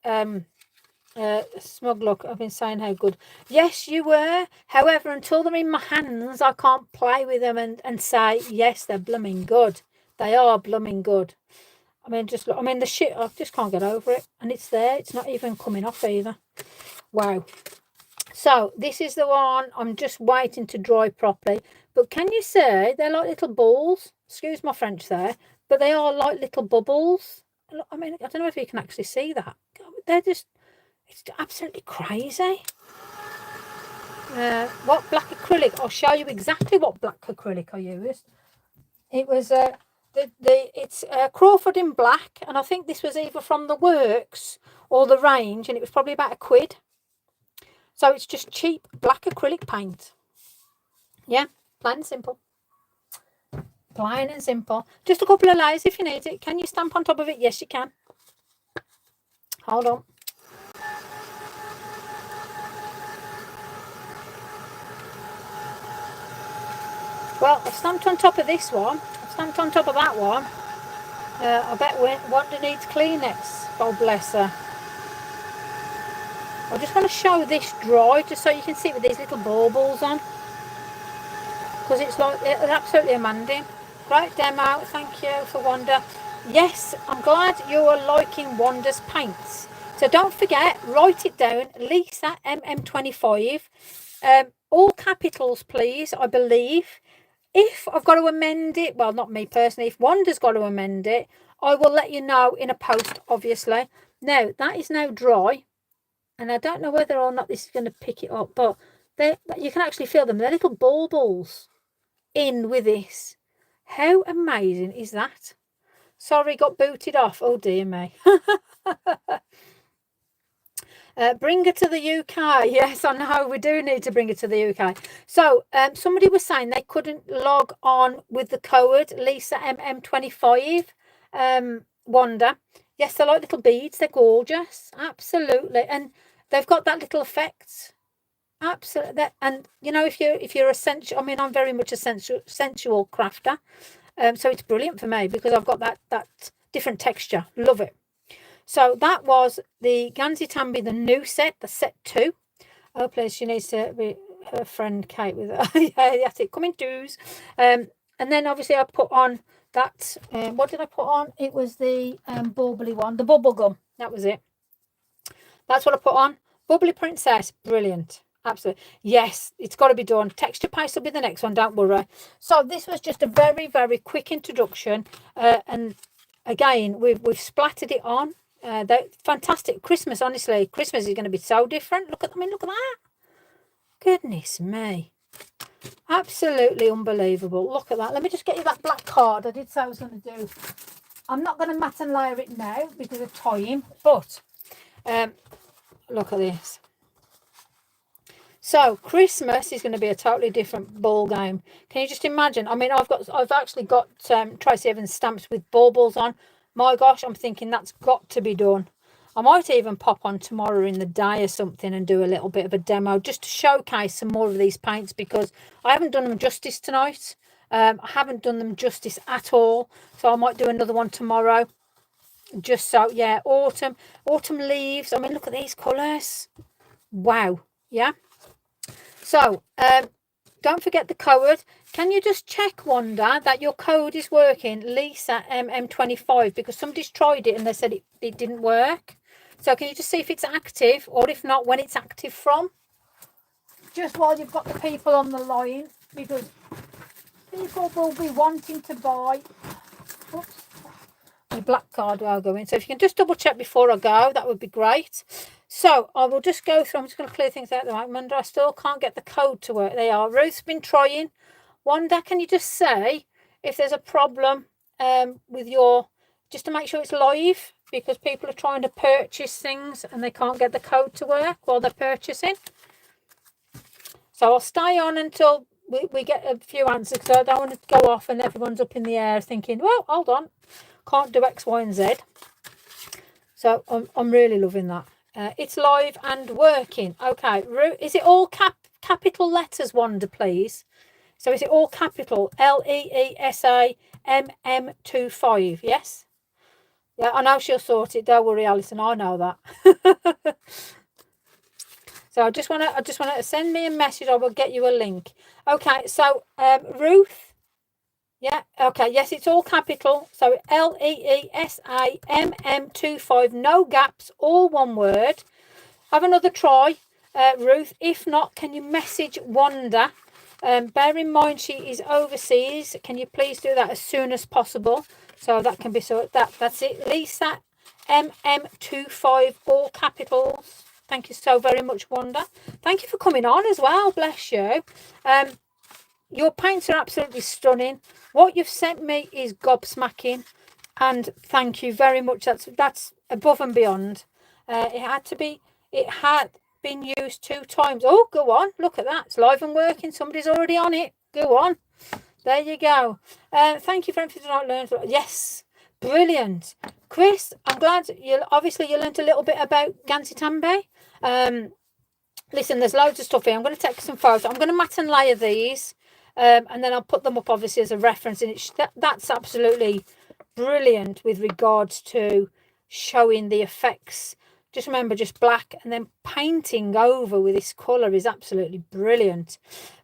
smug look. I've been saying how good. Yes, you were. However, until they're in my hands, I can't play with them and say, yes, they're blooming good. They are blooming good. I mean, just look. I mean, the shit, I just can't get over it. And it's there. It's not even coming off either. Wow. So, this is the one. I'm just waiting to dry properly. But can you see, they're like little balls. Excuse my French there. But they are like little bubbles. I mean, I don't know if you can actually see that. They're just, it's absolutely crazy. What black acrylic? I'll show you exactly what black acrylic I used. It was... it's Crawford in black, and I think this was either from the Works or the range, and it was probably about £1. So it's just cheap black acrylic paint. Yeah, plain and simple. Plain and simple. Just a couple of layers if you need it. Can you stamp on top of it? Yes, you can. Hold on. Well, I've stamped on top of this one. Stamped on top of that one. I bet Wanda needs Kleenex. God bless her. I just want to show this dry just so you can see it with these little baubles on. Because it's absolutely amazing. Great demo. Thank you for Wanda. Yes, I'm glad you are liking Wanda's paints. So don't forget, write it down. Lisa MM25. All capitals, please, I believe. If I've got to amend it, well, not me personally, if Wanda's got to amend it, I will let you know in a post, obviously. Now, that is now dry, and I don't know whether or not this is going to pick it up, but you can actually feel them. They're little baubles in with this. How amazing is that? Sorry, got booted off. Oh, dear me. Bring her to the UK. Yes, I know we do need to bring her to the UK. So somebody was saying they couldn't log on with the code Lisa MM25. Wanda. Yes, they're like little beads. They're gorgeous. Absolutely. And they've got that little effect. Absolutely. And you know, if you're a sensual, I mean, I'm very much a sensual crafter. So it's brilliant for me because I've got that different texture. Love it. So that was the Gansai Tambi, the new set, the set 2. Oh, please, she needs to be her friend Kate with her. Yeah, that's it. Come in twos. And then obviously I put on that. What did I put on? It was the bubbly one, the bubble gum. That was it. That's what I put on. Bubbly Princess, brilliant. Absolutely. Yes, it's got to be done. Texture paste will be the next one, don't worry. So this was just a very, very quick introduction. And again, we've splattered it on. They're fantastic. Christmas, honestly, Christmas is going to be so different. Look at, I mean, look at that. Goodness me. Absolutely unbelievable. Look at that. Let me just get you that black card. I did say I was going to do. I'm not going to matte and layer it now because of time, but look at this. So Christmas is going to be a totally different ball game. Can you just imagine? I mean, I've actually got Tracy Evans stamps with baubles on. My gosh, I'm thinking that's got to be done. I might even pop on tomorrow in the day or something and do a little bit of a demo just to showcase some more of these paints, because I haven't done them justice tonight. I haven't done them justice at all. So I might do another one tomorrow. Just so, yeah, autumn leaves. I mean, look at these colours. Wow. Yeah. So, don't forget the code. Can you just check, Wanda, that your code is working? Lisa MM25, because somebody's tried it and they said it didn't work. So can you just see if it's active, or if not, when it's active from? Just while you've got the people on the line, because people will be wanting to buy. Oops. My black card will go in. So if you can just double check before I go, that would be great. So I will just go through. I'm just going to clear things out the moment. I still can't get the code to work. They are. Ruth's been trying. Wanda, can you just say if there's a problem with your, just to make sure it's live, because people are trying to purchase things and they can't get the code to work while they're purchasing. So I'll stay on until we get a few answers, because I don't want to go off and everyone's up in the air thinking, well, hold on, can't do X, Y, and Z. So I'm really loving that. It's live and working. Okay, is it all capital letters, Wanda, please? So is it all capital? LEESAMM25, yes? Yeah, I know she'll sort it. Don't worry, Alison, I know that. So I just want to send me a message. I will get you a link. Okay, so Ruth. Yeah, okay, yes, it's all capital. So LEESAMM25, no gaps, all one word. Have another try, Ruth. If not, can you message Wanda? Bear in mind she is overseas. Can you please do that as soon as possible? So that can be, so that's it. Lisa MM25, all capitals. Thank you so very much, Wanda. Thank you for coming on as well. Bless you. Your paints are absolutely stunning. What you've sent me is gobsmacking, and thank you very much. That's above and beyond. It had been used 2 times. Oh, go on, look at that. It's live and working. Somebody's already on it. Go on. There you go. Thank you very much for tonight. Yes, brilliant. Chris, I'm glad you learned a little bit about Gansai Tambi. Listen, there's loads of stuff here. I'm going to take some photos. I'm going to matte and layer these, and then I'll put them up obviously as a reference. And that's absolutely brilliant with regards to showing the effects. Just remember, just black and then painting over with this colour is absolutely brilliant.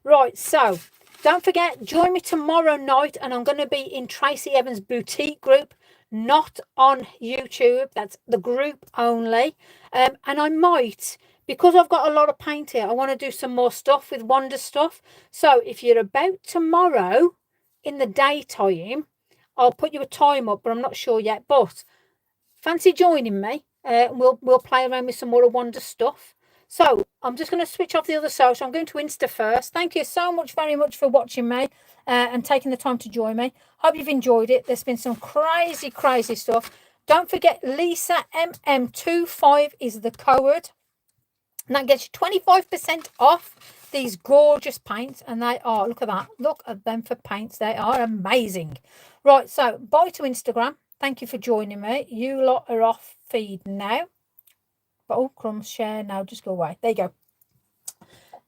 Right, so don't forget, join me tomorrow night, and I'm going to be in Tracy Evans' boutique group, not on YouTube. That's the group only. And I might, because I've got a lot of paint here, I want to do some more stuff with Wanda stuff. So if you're about tomorrow in the daytime, I'll put you a time up, but I'm not sure yet. But fancy joining me? We'll play around with some more Wanda stuff. So I'm just going to switch off the other social. I'm going to Insta first. Thank you so much, very much for watching me and taking the time to join me. Hope you've enjoyed it. There's been some crazy stuff. Don't forget, Lisa MM25 is the code, and that gets you 25% off these gorgeous paints. And they are, look at that, look at them for paints. They are amazing. Right, so bye to Instagram. Thank you for joining me. You lot are off feed now. But oh, crumbs, share now. Just go away. There you go.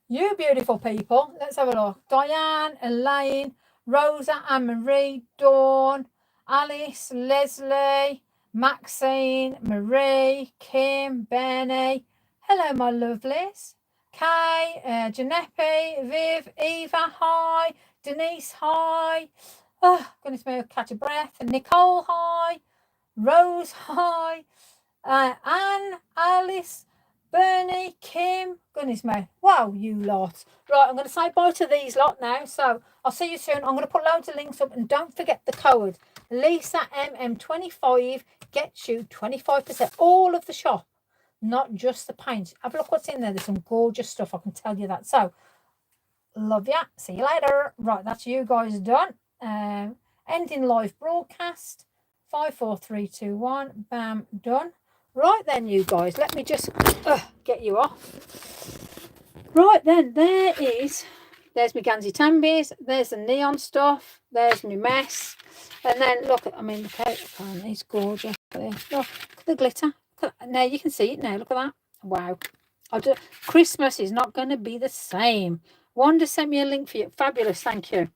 You beautiful people. Let's have a look. Diane, Elaine, Rosa, Anne-Marie, Dawn, Alice, Leslie, Maxine, Marie, Kim, Benny. Hello, my lovelies. Kay, Janeppe, Viv, Eva, hi. Denise, hi. Oh, goodness me, I'll catch a breath. Nicole, hi. Rose, hi. Anne, Alice, Bernie, Kim. Goodness me. Wow, you lot. Right, I'm going to say bye to these lot now. So I'll see you soon. I'm going to put loads of links up. And don't forget the code. Lisa MM25 gets you 25%. All of the shop, not just the paint. Have a look what's in there. There's some gorgeous stuff, I can tell you that. So, love ya. See you later. Right, that's you guys done. Ending live broadcast. 5, 4, 3, 2, 1. Bam, done. Right then, you guys, let me just get you off. Right then, there's my Gansai Tambis, there's the neon stuff, there's my mess, and then look at, the paper pan, it's gorgeous. Look at the glitter. Now you can see it now, look at that. Wow. Christmas is not going to be the same. Wanda sent me a link for you. Fabulous, thank you.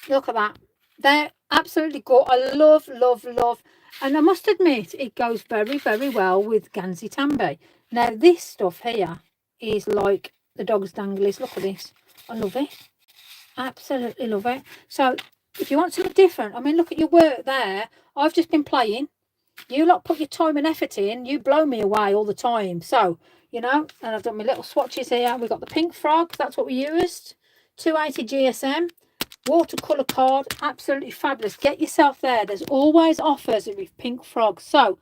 Look at that. They're absolutely gorgeous. I love, love, love. And I must admit, it goes very, very well with Gansai Tambi. Now, this stuff here is like the dog's danglies. Look at this. I love it. Absolutely love it. So, if you want something different, look at your work there. I've just been playing. You lot put your time and effort in. You blow me away all the time. So, and I've done my little swatches here. We've got the pink frog. That's what we used. 280 GSM. Watercolor card, absolutely fabulous. Get yourself there. There's always offers with pink frogs. So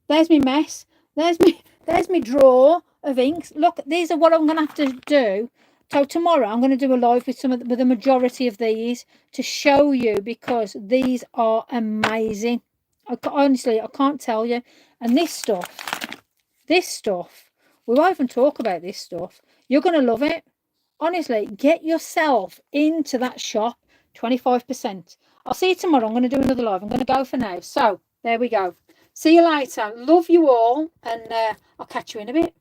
there's me mess. There's me drawer of inks. Look, these are what I'm going to have to do. So tomorrow I'm going to do a live with with the majority of these to show you, because these are amazing. Honestly, I can't tell you. And this stuff, we won't even talk about this stuff. You're going to love it. Honestly, get yourself into that shop. 25%. I'll see you tomorrow. I'm going to do another live. I'm going to go for now. So, there we go. See you later. Love you all. And I'll catch you in a bit.